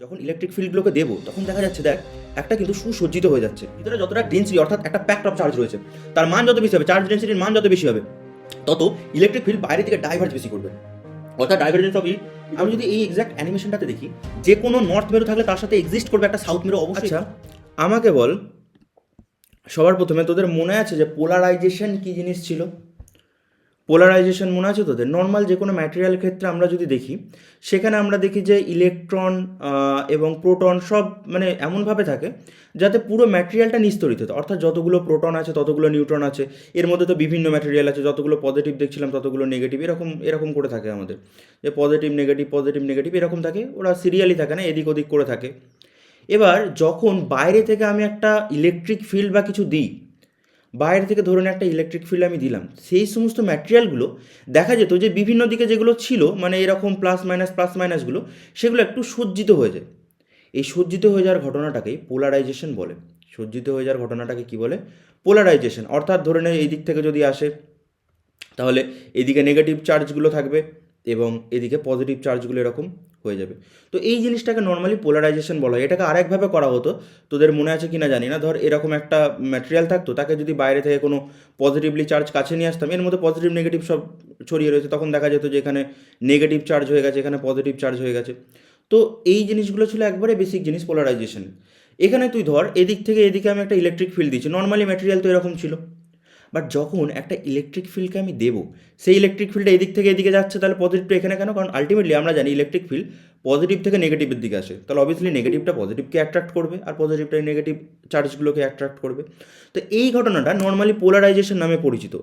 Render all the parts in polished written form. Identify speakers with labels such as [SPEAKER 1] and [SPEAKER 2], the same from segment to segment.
[SPEAKER 1] যখন ইলেকট্রিক ফিল্ডগুলোকে দেবো তখন দেখা যাচ্ছে দেখ একটা কিন্তু সুসজ্জিত হয়ে যাচ্ছে। ভিতরে যতটা ডেন্সিটি অর্থাৎ একটা প্যাকড অফ চার্জ রয়েছে তার মান যত বেশি হবে, চার্জ ডেন্সিটির মান যত বেশি হবে, তত ইলেকট্রিক ফিল্ড বাইরে থেকে ডাইভার্জ বেশি করবে। অর্থাৎ ডাইভার্জেন্স অফ, আমি যদি এই এক্সাক্ট অ্যানিমেশনটাতে দেখি, যে কোনো নর্থ মেরু থাকলে তার সাথে এক্সিস্ট করবে একটা সাউথ মেরু অবশ্যই। আচ্ছা আমাকে বল, সবার প্রথমে তোদের মনে আছে যে পোলারাইজেশন কি জিনিস ছিল? পোলারাইজেশন মনে আছে তোদের? নর্মাল যে কোনো ম্যাটেরিয়াল ক্ষেত্রে আমরা যদি দেখি, সেখানে আমরা দেখি যে ইলেকট্রন এবং প্রোটন সব মানে এমনভাবে থাকে যাতে পুরো ম্যাটেরিয়ালটা নিস্তরিত হতো। অর্থাৎ যতগুলো প্রোটন আছে ততগুলো নিউট্রন আছে, এর মধ্যে তো বিভিন্ন ম্যাটেরিয়াল আছে, যতগুলো পজিটিভ দেখছিলাম ততগুলো নেগেটিভ, এরকম এরকম করে থাকে আমাদের, যে পজিটিভ নেগেটিভ এরকম থাকে, ওরা সিরিয়ালি থাকে না, এদিক ওদিক করে থাকে। এবার যখন বাইরে থেকে আমি একটা ইলেকট্রিক ফিল্ড বা কিছু দিই, বাইরে থেকে ধরুন একটা ইলেকট্রিক ফিল্ড আমি দিলাম, সেই সমস্ত ম্যাটেরিয়ালগুলো দেখা যেত যে বিভিন্ন দিকে যেগুলো ছিল মানে এরকম প্লাস মাইনাসগুলো, সেগুলো একটু সজ্জিত হয়ে যায়। এই সজ্জিত হয়ে যাওয়ার ঘটনাটাকেই পোলারাইজেশন বলে। সজ্জিত হয়ে যাওয়ার ঘটনাটাকে কি বলে? পোলারাইজেশন। অর্থাৎ ধরে নে এই দিক থেকে যদি আসে তাহলে এদিকে নেগেটিভ চার্জগুলো থাকবে এবং এদিকে পজিটিভ চার্জগুলো এরকম হয়ে যাবে। তো এই জিনিসটাকে নর্মালি পোলারাইজেশন বলা হয়। এটাকে আরেকভাবে করা হতো, তোদের মনে আছে কি না জানি না। ধর এরকম একটা ম্যাটেরিয়াল থাকতো, তাকে যদি বাইরে থেকে কোনো পজিটিভলি চার্জ কাছে নিয়ে আসতাম, এর মধ্যে পজিটিভ নেগেটিভ সব ছড়িয়ে রয়েছে, তখন দেখা যেত যে এখানে নেগেটিভ চার্জ হয়ে গেছে, এখানে পজিটিভ চার্জ হয়ে গেছে। তো এই জিনিসগুলো ছিল একবারে বেসিক জিনিস পোলারাইজেশন। এখানে তুই ধর এদিক থেকে এদিকে আমি একটা ইলেকট্রিক ফিল্ড দিচ্ছি, নর্মালি ম্যাটেরিয়াল তো এরকম ছিল, বাট যখন একটা ইলেকট্রিক ফিল্ডকে আমি দেবো, সেই ইলেকট্রিক ফিল্ডটা এদিক থেকে এদিকে যাচ্ছে, তাহলে পজিটিভটা এখানে কেন? কারণ আলটিমেটলি আমরা জানি ইলেকট্রিক ফিল্ড পজিটিভ থেকে নেগেটিভের দিকে আসে, তাহলে অবভিয়াসলি নেগেটিভটা পজিটিভকে অ্যাট্রাক্ট করবে আর পজিটিভটা নেগেটিভ চার্জগুলোকে অ্যাট্রাক্ট করবে। তো এই ঘটনাটা নর্মালি পোলারাইজেশন নামে পরিচিত।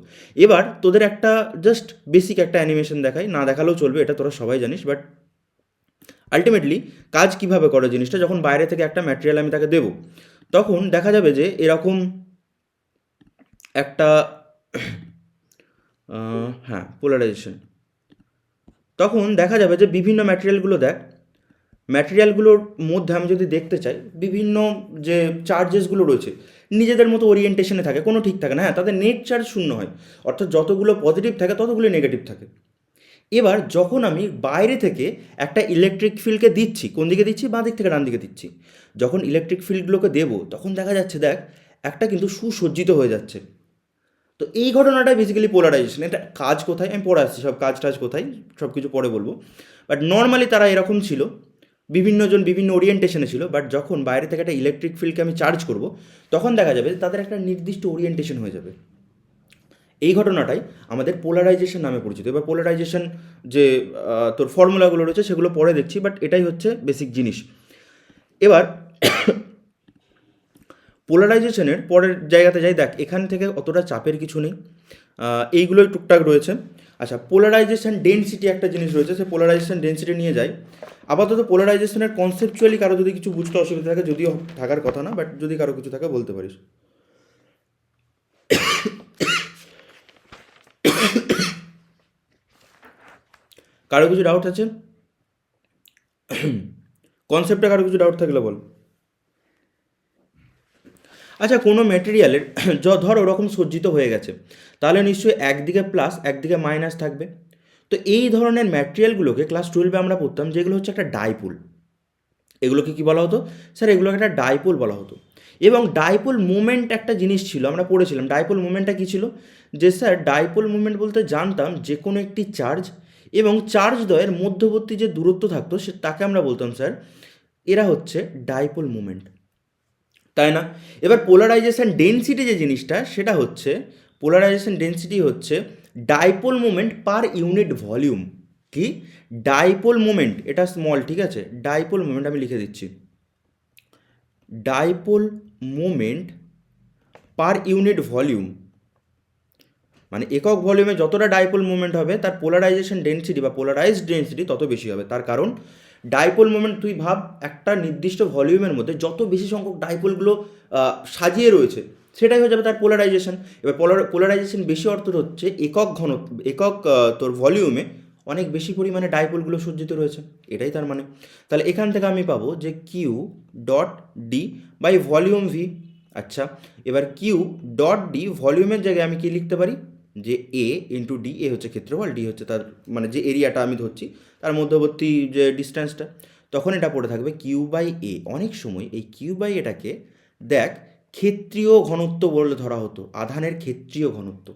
[SPEAKER 1] এবার তোদের একটা জাস্ট বেসিক একটা অ্যানিমেশন দেখাই, না দেখালেও চলবে, এটা তোরা সবাই জানিস, বাট আলটিমেটলি কাজ কিভাবে করে জিনিসটা, যখন বাইরে থেকে একটা ম্যাটেরিয়াল আমি তাকে দেবো, তখন দেখা যাবে যে এরকম একটা হ্যাঁ পোলারাইজেশন, তখন দেখা যাবে যে বিভিন্ন ম্যাটেরিয়ালগুলোর মধ্যে আমি যদি দেখতে চাই, বিভিন্ন যে চার্জেসগুলো রয়েছে নিজেদের মতো ওরিয়েন্টেশনে থাকে, কোনো ঠিক থাকে না, হ্যাঁ তাদের নেট চার্জ শূন্য হয়, অর্থাৎ যতগুলো পজিটিভ থাকে ততগুলো নেগেটিভ থাকে। এবার যখন আমি বাইরে থেকে একটা ইলেকট্রিক ফিল্ডকে দিচ্ছি, কোন দিকে দিচ্ছি? বাঁ দিক থেকে ডান দিকে দিচ্ছি। যখন ইলেকট্রিক ফিল্ডগুলোকে দেবো তখন দেখা যাচ্ছে দেখ একটা কিন্তু সুসজ্জিত হয়ে যাচ্ছে। তো এই ঘটনাটাই বেসিক্যালি পোলারাইজেশন। এটা কাজ কোথায় আমি পড়ে আসছি, সব কাজ টাজ কোথায় সব কিছু পরে বলবো, বাট নর্মালি তারা এরকম ছিল, বিভিন্নজন বিভিন্ন ওরিয়েন্টেশনে ছিল, বাট যখন বাইরে থেকে একটা ইলেকট্রিক ফিল্ডকে আমি চার্জ করব, তখন দেখা যাবে তাদের একটা নির্দিষ্ট ওরিয়েন্টেশন হয়ে যাবে। এই ঘটনাটাই আমাদের পোলারাইজেশন নামে পরিচিত। এবার পোলারাইজেশন যে তোর ফর্মুলাগুলো রয়েছে সেগুলো পরে দেখছি, বাট এটাই হচ্ছে বেসিক জিনিস। এবার পোলারাইজেশনের পরের জায়গাতে যাই, দেখ এখান থেকে অতটা চাপের কিছু নেই, এইগুলোই টুকটাক রয়েছে। আচ্ছা পোলারাইজেশন ডেন্সিটি একটা জিনিস রয়েছে, সে পোলারাইজেশন ডেন্সিটি নিয়ে যাই। আপাতত পোলারাইজেশনের কনসেপচুয়ালি কারো যদি কিছু বুঝতে অসুবিধা থাকে, যদিও থাকার কথা না, বাট যদি কারো কিছু থাকে বলতে পারিস। কারো কিছু ডাউট আছে? কনসেপ্টে কারো কিছু ডাউট থাকলে বল। আচ্ছা কোনো ম্যাটেরিয়ালের ধর ওরকম সজ্জিত হয়ে গেছে, তাহলে নিশ্চয়ই একদিকে প্লাস একদিকে মাইনাস থাকবে। তো এই ধরনের ম্যাটেরিয়ালগুলোকে ক্লাস 12-এ আমরা পড়তাম, যেগুলো হচ্ছে একটা ডাইপোল। এগুলোকে কী বলা হতো? স্যার এগুলোকে একটা ডাইপোল বলা হতো। এবং ডাইপোল মুমেন্ট একটা জিনিস ছিল, আমরা পড়েছিলাম ডাইপোল মুমেন্টটা কী ছিল, যে স্যার ডাইপোল মুমেন্ট বলতে জানতাম যে কোনো একটি চার্জ এবং চার্জ দ্বয়ের মধ্যবর্তী যে দূরত্ব থাকতো সে তাকে আমরা বলতাম স্যার এরা হচ্ছে ডাইপোল মুমেন্ট, তাই না? এবার পোলারাইজেশন ডেন্সিটি যে জিনিসটা, সেটা হচ্ছে পোলারাইজেশন ডেন্সিটি হচ্ছে dipole moment per unit volume. কি? ডাইপোল মোমেন্ট, এটা স্মল, ঠিক আছে, ডাইপোল মোমেন্ট আমি লিখে দিচ্ছি, dipole moment per unit volume, মানে একক ভলিউমে যতটা ডাইপোল মুভমেন্ট হবে তার পোলারাইজেশন ডেন্সিটি বা পোলারাইজড ডেন্সিটি তত বেশি হবে। তার কারণ ডাইপোল মুভমেন্ট, তুই ভাব একটা নির্দিষ্ট ভলিউমের মধ্যে যত বেশি সংখ্যক ডাইপোলগুলো সাজিয়ে রয়েছে সেটাই হয়ে যাবে তার পোলারাইজেশন। এবার পোলারাইজেশন বেশি অর্থ হচ্ছে একক তোর ভলিউমে অনেক বেশি পরিমাণে ডাইপোলগুলো সজ্জিত রয়েছে, এটাই তার মানে। তাহলে এখান থেকে আমি পাবো যে Q dot D by volume V. আচ্ছা এবার কিউ ডট ডি ভলিউমের জায়গায় আমি কি লিখতে পারি, যে এ ইন্টু ডি, এ হচ্ছে ক্ষেত্রফল, ডি হচ্ছে তার মানে যে এরিয়াটা আমি ধরছি তার মধ্যবর্তী যে ডিস্ট্যান্সটা। তখন এটা পড়ে থাকবে কিউ বাই এ। অনেক সময় এই কিউ বাই এটাকে দেখ ক্ষেত্রীয় ঘনত্ব বলে ধরা হতো, আধানের ক্ষেত্রীয় ঘনত্ব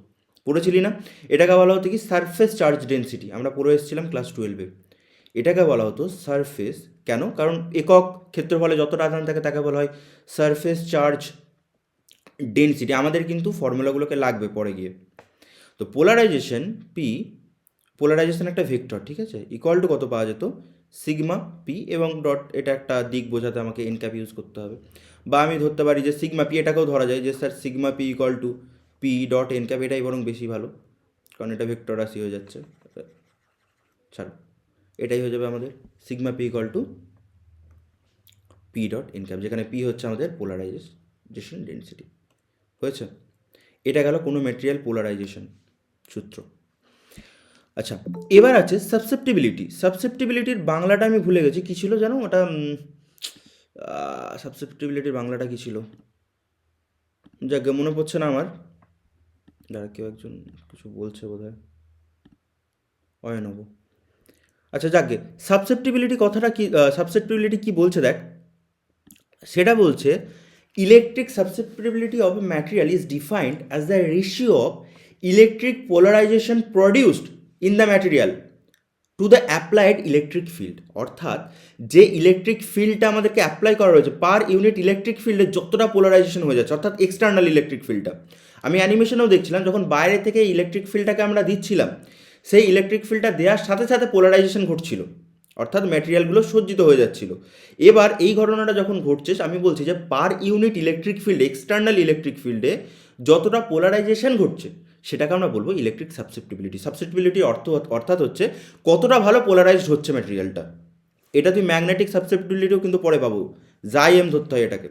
[SPEAKER 1] পড়েছিলি না? এটাকে বলা হতো কি সারফেস চার্জ ডেন্সিটি, আমরা পড়ে এসেছিলাম ক্লাস 12-এ। এটাকে বলা হতো সারফেস, কেন? কারণ একক ক্ষেত্রফলে যতটা আধান থাকে তাকে বলা হয় সারফেস চার্জ ডেন্সিটি। আমাদের কিন্তু ফর্মুলাগুলোকে লাগবে পরে গিয়ে। তো পোলারাইজেশন পি, পোলারাইজেশন একটা ভেক্টর, ঠিক আছে, ইকুয়াল টু কত পাওয়া যেত? সিগমা পি এবং ডট, এটা একটা দিক বোঝাতে আমাকে এন ক্যাপ ইউজ করতে হবে। বা আমি ধরতে পারি যে সিগমা পি, এটাকেও ধরা যায় যে sir sigma P equal two P dot N cap, এটাই বরং বেশি ভালো, কারণ এটা ভেক্টর রাশি হয়ে যাচ্ছে। ছাড়ো, এটাই হয়ে যাবে আমাদের sigma P equal two P dot N cap, যেখানে পি হচ্ছে আমাদের পোলারাইজেশন ডেন্সিটি। হয়েছে? এটা গেল কোনো মেটেরিয়াল পোলারাইজেশন সূত্র। আচ্ছা, এবার আছে সাবসেপ্টিবিলিটি। সাবসেপ্টিবিলিটির বাংলাটা আমি ভুলে গেছি, কী ছিল জানো ওটা? সাবসেপ্টিবিলিটির বাংলাটা কী ছিল? যাকে মনে পড়ছে না আমার, যারা কেউ একজন কিছু বলছে বোধ হয়, অয়নব। আচ্ছা যাকে, সাবসেপ্টিবিলিটি কথাটা কি, সাবসেপ্টিবিলিটি কি বলছে দেখ, সেটা বলছে electric susceptibility of a material is defined as the ratio of electric polarization produced in the material to the applied electric field. অর্থাৎ যে ইলেকট্রিক ফিল্ডটা আমাদেরকে অ্যাপ্লাই করা রয়েছে পার ইউনিট ইলেকট্রিক ফিল্ডে যতটা পোলারাইজেশন হয়ে যাচ্ছে, অর্থাৎ এক্সটার্নাল ইলেকট্রিক ফিল্ডটা। আমি অ্যানিমেশনেও দেখছিলাম যখন বাইরে থেকে ইলেকট্রিক ফিল্ডটাকে আমরা দিচ্ছিলাম, সেই ইলেকট্রিক ফিল্ডটা দেওয়ার সাথে সাথে পোলারাইজেশন ঘটছিল, অর্থাৎ ম্যাটেরিয়ালগুলো সজ্জিত হয়ে যাচ্ছিল। এবার এই ঘটনাটা যখন ঘটছে, আমি বলছি যে পার ইউনিট ইলেকট্রিক ফিল্ডে, এক্সটার্নাল ইলেকট্রিক ফিল্ডে যতটা পোলারাইজেশন ঘটছে সেটাকে আমরা বলবো ইলেকট্রিক সাবসেপ্টিবিলিটি। সাবসেপ্টিবিলিটি অর্থাৎ হচ্ছে কতটা ভালো পোলারাইজড হচ্ছে ম্যাটেরিয়ালটা। এটা তুই ম্যাগনেটিক সাবসেপ্টিবিলিটিও কিন্তু পরে পাবো, জাই এম ধরতে হয় এটাকে।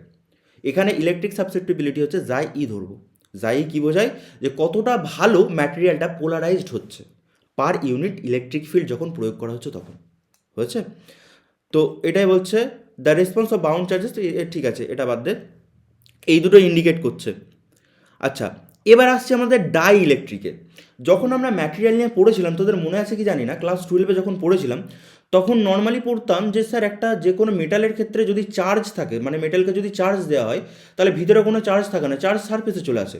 [SPEAKER 1] এখানে ইলেকট্রিক সাবসেপ্টিবিলিটি হচ্ছে জাই ই ধরবো। জাই কি বোঝায়? যে কতটা ভালো ম্যাটেরিয়ালটা পোলারাইজড হচ্ছে পার ইউনিট ইলেকট্রিক ফিল্ড যখন প্রয়োগ করা হচ্ছে তখন। হয়েছে? তো এটাই বলছে the response of bound charges. ঠিক আছে, এটা বাদ দে, এই দুটো ইন্ডিকেট করছে। আচ্ছা, এবার আসছে আমাদের ডাই ইলেকট্রিকে। যখন আমরা ম্যাটেরিয়াল নিয়ে পড়েছিলাম, তোদের মনে আছে কি জানি না, ক্লাস 12-এ যখন পড়েছিলাম তখন নর্মালি পড়তাম যে স্যার একটা যে কোনো মেটালের ক্ষেত্রে যদি চার্জ থাকে, মানে মেটালকে যদি চার্জ দেওয়া হয় তাহলে ভিতরে কোনো চার্জ থাকে না, চার্জ সারফেসে চলে আসে।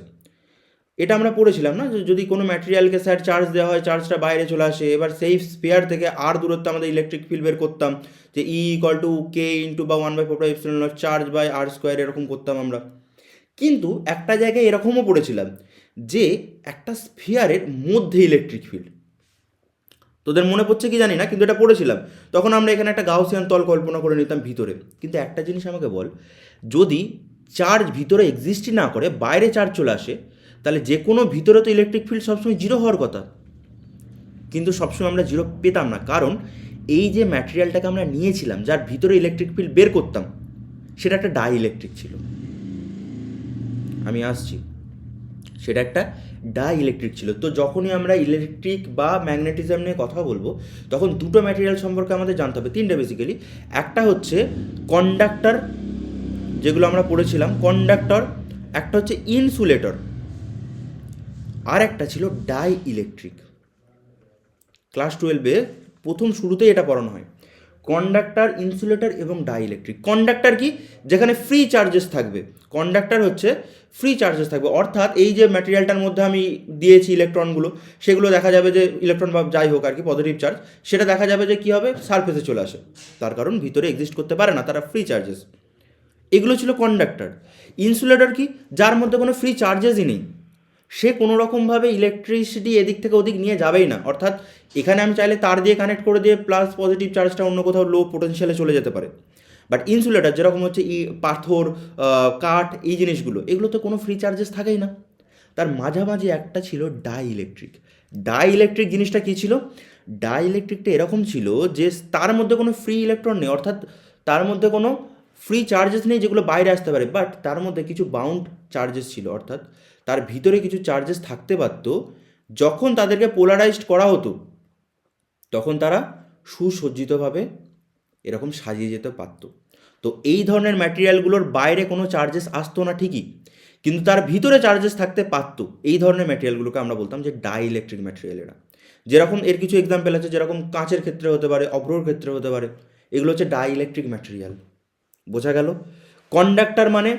[SPEAKER 1] এটা আমরা পড়েছিলাম না, যে যদি কোনো ম্যাটেরিয়ালকে স্যার চার্জ দেওয়া হয় চার্জটা বাইরে চলে আসে। এবার সেই স্পেয়ার থেকে আর দূরত্ব আমাদের ইলেকট্রিক ফিল্ড বের করতাম, যে ই ইকুয়াল টু কে ইন্টু বা 1/4 চার্জ বাই আর স্কোয়ার, এরকম করতাম আমরা। কিন্তু একটা জায়গায় এরকমও পড়েছিলাম যে একটা স্ফিয়ারের মধ্যে ইলেকট্রিক ফিল্ড, তোদের মনে পড়ছে কি জানি না, কিন্তু এটা পড়েছিলাম। তখন আমরা এখানে একটা গাউসিয়ান তল কল্পনা করে নিতাম ভিতরে। কিন্তু একটা জিনিস আমাকে বল, যদি চার্জ ভিতরে এক্সিস্টই না করে বাইরে চার্জ চলে আসে, তাহলে যে কোনো ভিতরে তো ইলেকট্রিক ফিল্ড সবসময় জিরো হওয়ার কথা, কিন্তু সবসময় আমরা জিরো পেতাম না, কারণ এই যে ম্যাটেরিয়ালটাকে আমরা নিয়েছিলাম যার ভিতরে ইলেকট্রিক ফিল্ড বের করতাম, সেটা একটা ডাই ইলেকট্রিক ছিল। আমি আসছি, সেটা একটা ডাই ইলেকট্রিক ছিল। তো যখনই আমরা ইলেকট্রিক বা ম্যাগনেটিজম নিয়ে কথা বলবো, তখন দুটো ম্যাটেরিয়াল সম্পর্কে আমাদের জানতে হবে, তিনটে বেসিক্যালি। একটা হচ্ছে কন্ডাক্টর, যেগুলো আমরা পড়েছিলাম কন্ডাক্টর, একটা হচ্ছে ইনসুলেটর, আর একটা ছিল ডাই ইলেকট্রিক। ক্লাস 12-এ প্রথম শুরুতেই এটা পড়ানো হয়, কন্ডাক্টর, ইনসুলেটর এবং ডাই ইলেকট্রিক। কন্ডাক্টর কি? যেখানে ফ্রি চার্জেস থাকবে। কন্ডাক্টর হচ্ছে ফ্রি চার্জেস থাকবে, অর্থাৎ এই যে ম্যাটেরিয়ালটার মধ্যে আমি দিয়েছি ইলেকট্রনগুলো, সেগুলো দেখা যাবে যে ইলেকট্রন বা যাই হোক আর কি পজিটিভ চার্জ, সেটা দেখা যাবে যে কী হবে, সারফেসে চলে আসে, তার কারণ ভিতরে এক্সিস্ট করতে পারে না, তারা ফ্রি চার্জেস। এগুলো ছিল কন্ডাক্টর। ইনসুলেটর কি? যার মধ্যে কোনো ফ্রি চার্জেসই নেই, সে কোনো রকমভাবে ইলেকট্রিসিটি এদিক থেকে ওদিক নিয়ে যাবেই না, অর্থাৎ এখানে আমি চাইলে তার দিয়ে কানেক্ট করে দিয়ে প্লাস পজিটিভ চার্জটা অন্য কোথাও লো পোটেনশিয়ালে চলে যেতে পারে। বাট ইনসুলেটর যেরকম হচ্ছে পাথর, কাঠ, এই জিনিসগুলো, এগুলো তো কোনো ফ্রি চার্জেস থাকেই না। তার মাঝামাঝি একটা ছিল ডাই ইলেকট্রিক। ডাই ইলেকট্রিক জিনিসটা কী ছিল? ডাই ইলেকট্রিকটা এরকম ছিল যে তার মধ্যে কোনো ফ্রি ইলেকট্রন নেই, অর্থাৎ তার মধ্যে কোনো ফ্রি চার্জেস নেই যেগুলো বাইরে আসতে পারে, বাট তার মধ্যে কিছু বাউন্ড চার্জেস ছিল, অর্থাৎ তার ভিতরে কিছু চার্জেস থাকতে পারত। যখন তাদেরকে পোলারাইজড করা হতো তখন তারা সুসজ্জিতভাবে এরকম সাজিয়ে যেতে পারত। তো এই ধরনের ম্যাটেরিয়ালগুলোর বাইরে কোনো চার্জেস আসতো না ঠিকই, কিন্তু তার ভিতরে চার্জেস থাকতে পারত। এই ধরনের ম্যাটেরিয়ালগুলোকে আমরা বলতাম যে ডাই ইলেকট্রিক ম্যাটেরিয়াল। এরা যেরকম, এর কিছু এক্সাম্পল আছে, যেরকম কাঁচের ক্ষেত্রে হতে পারে, অভ্রর ক্ষেত্রে হতে পারে, এগুলো হচ্ছে ডাইইলেকট্রিক ম্যাটেরিয়াল। বোঝা গেল? কন্ডাক্টর মানে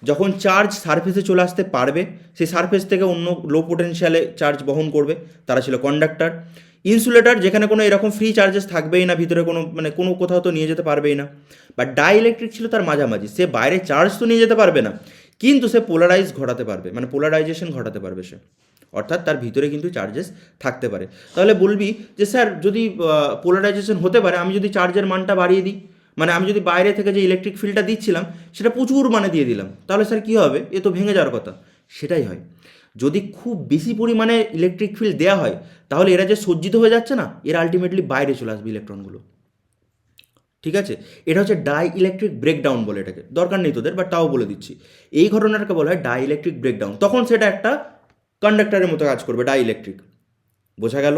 [SPEAKER 1] যখন চার্জ সারফেসে চলে আসতে পারবে, সেই সারফেস থেকে অন্য লো পোটেনশিয়ালে চার্জ বহন করবে, তারা ছিল কন্ডাক্টর। ইনসুলেটর, যেখানে কোনো এরকম ফ্রি চার্জেস থাকবেই না, ভিতরে কোনো কোনো কোথাও তো নিয়ে যেতে পারবেই না। বা ডাইইলেকট্রিক ছিল তার মাঝামাঝি, সে বাইরে চার্জ তো নিয়ে যেতে পারবে না, কিন্তু সে পোলারাইজ ঘটাতে পারবে, পোলারাইজেশন ঘটাতে পারবে সে, অর্থাৎ তার ভিতরে কিন্তু চার্জেস থাকতে পারে। তাহলে বলবি যে স্যার যদি পোলারাইজেশন হতে পারে, আমি যদি চার্জের মানটা বাড়িয়ে দিই, আমি যদি বাইরে থেকে যে ইলেকট্রিক ফিল্ডটা দিচ্ছিলাম সেটা প্রচুর মানে দিয়ে দিলাম, তাহলে স্যার কী হবে? এ তো ভেঙে যাওয়ার কথা। সেটাই হয়, যদি খুব বেশি পরিমাণে ইলেকট্রিক ফিল্ড দেওয়া হয়, তাহলে এরা যে সজ্জিত হয়ে যাচ্ছে না, এরা আলটিমেটলি বাইরে চলে আসবে ইলেকট্রনগুলো। ঠিক আছে, এটা হচ্ছে ডাই ইলেকট্রিক ব্রেকডাউন বলে এটাকে, দরকার নেই তোদের, বাট তাও বলে দিচ্ছি। এই ঘটনাটাকে বলা হয় ডাই ইলেকট্রিক ব্রেকডাউন। তখন সেটা একটা কন্ডাক্টরের মতো কাজ করবে, ডাই ইলেকট্রিক। বোঝা গেল?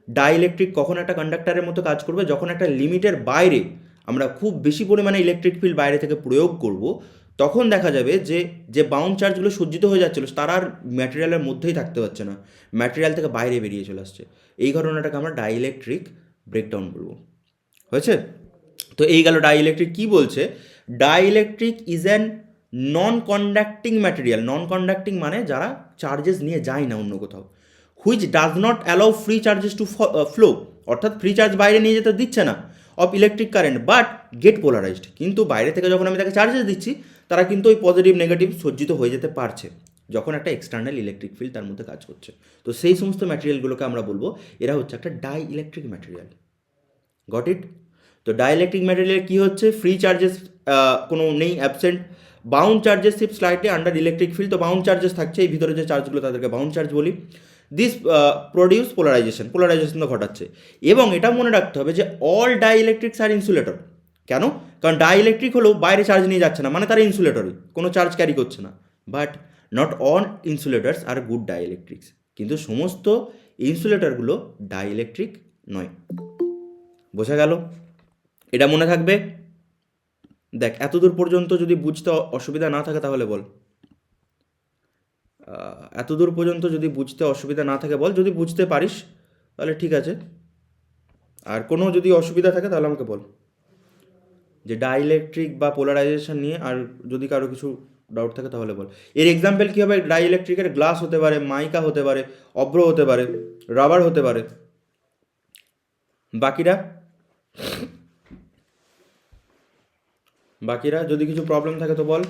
[SPEAKER 1] ডাই ইলেকট্রিক কখন একটা কন্ডাক্টরের মতো কাজ করবে? যখন একটা লিমিটের বাইরে আমরা খুব বেশি পরিমাণে ইলেকট্রিক ফিল্ড বাইরে থেকে প্রয়োগ করব, তখন দেখা যাবে যে যে বাউন্ড চার্জগুলো সজ্জিত হয়ে যাচ্ছিলো তারা আর ম্যাটেরিয়ালের মধ্যেই থাকতে পারছে না, ম্যাটেরিয়াল থেকে বাইরে বেরিয়ে চলে আসছে। এই ঘটনাটাকে আমরা ডাই ইলেকট্রিক ব্রেকডাউন বলবো। হয়েছে? তো এই গেল ডাই ইলেকট্রিক। কী বলছে? Dielectric is an non conducting material. Non conducting মানে যারা চার্জেস নিয়ে যায় না অন্য কোথাও। Which does not allow free charges to flow, অর্থাৎ ফ্রি চার্জ বাইরে নিয়ে যেতে দিচ্ছে না of electric current, but get polarized. কিন্তু বাইরে থেকে যখন আমি তাকে চার্জেস দিচ্ছি, তারা কিন্তু ওই পজিটিভ নেগেটিভ সজ্জিত হয়ে যেতে পারছে, যখন একটা এক্সটার্নাল ইলেকট্রিক ফিল্ড তার মধ্যে কাজ করছে। তো সেই সমস্ত ম্যাটেরিয়ালগুলোকে আমরা বলবো এরা হচ্ছে একটা dielectric material. Got it? তো ডাইইলেকট্রিক ম্যাটেরিয়াল কী হচ্ছে? ফ্রি চার্জেস কোনো নেই, absent. Bound charges shift slightly under electric field. তো বাউন্ড চার্জেস থাকছে, এই ভিতরে যে চার্জগুলো তাদেরকে বাউন্ড চার্জ বলি। দিস প্রডিউস পোলারাইজেশন, পোলারাইজেশন তো ঘটাচ্ছে। এবং এটা মনে রাখতে হবে যে অল ডাইইলেকট্রিক্স আর ইনসুলেটর। কেন? কারণ ডাইইলেকট্রিক হলেও বাইরে চার্জ নিয়ে যাচ্ছে না, তারা ইনসুলেটরই, কোনো চার্জ ক্যারি করছে না। But not all insulators are good dielectrics, কিন্তু সমস্ত ইনসুলেটরগুলো ডাইইলেকট্রিক নয়। বোঝা গেল? এটা মনে থাকবে। দেখ, এতদূর পর্যন্ত যদি বুঝতে অসুবিধা না থাকে তাহলে বল। এতদূর পর্যন্ত যদি বুঝতে অসুবিধা না থাকে বল, যদি বুঝতে পারিস তাহলে ঠিক আছে, আর কোনো যদি অসুবিধা থাকে তাহলে আমাকে বল। যে ডাইইলেকট্রিক বা পোলারাইজেশন নিয়ে আর যদি কারো কিছু ডাউট থাকে তাহলে বল। এর এক্সাম্পল কী হবে? ডাইইলেকট্রিকের গ্লাস হতে পারে, মাইকা হতে পারে, অভ্র হতে পারে, রাবার হতে পারে। বাকিরা যদি কিছু প্রবলেম থাকে তো বল।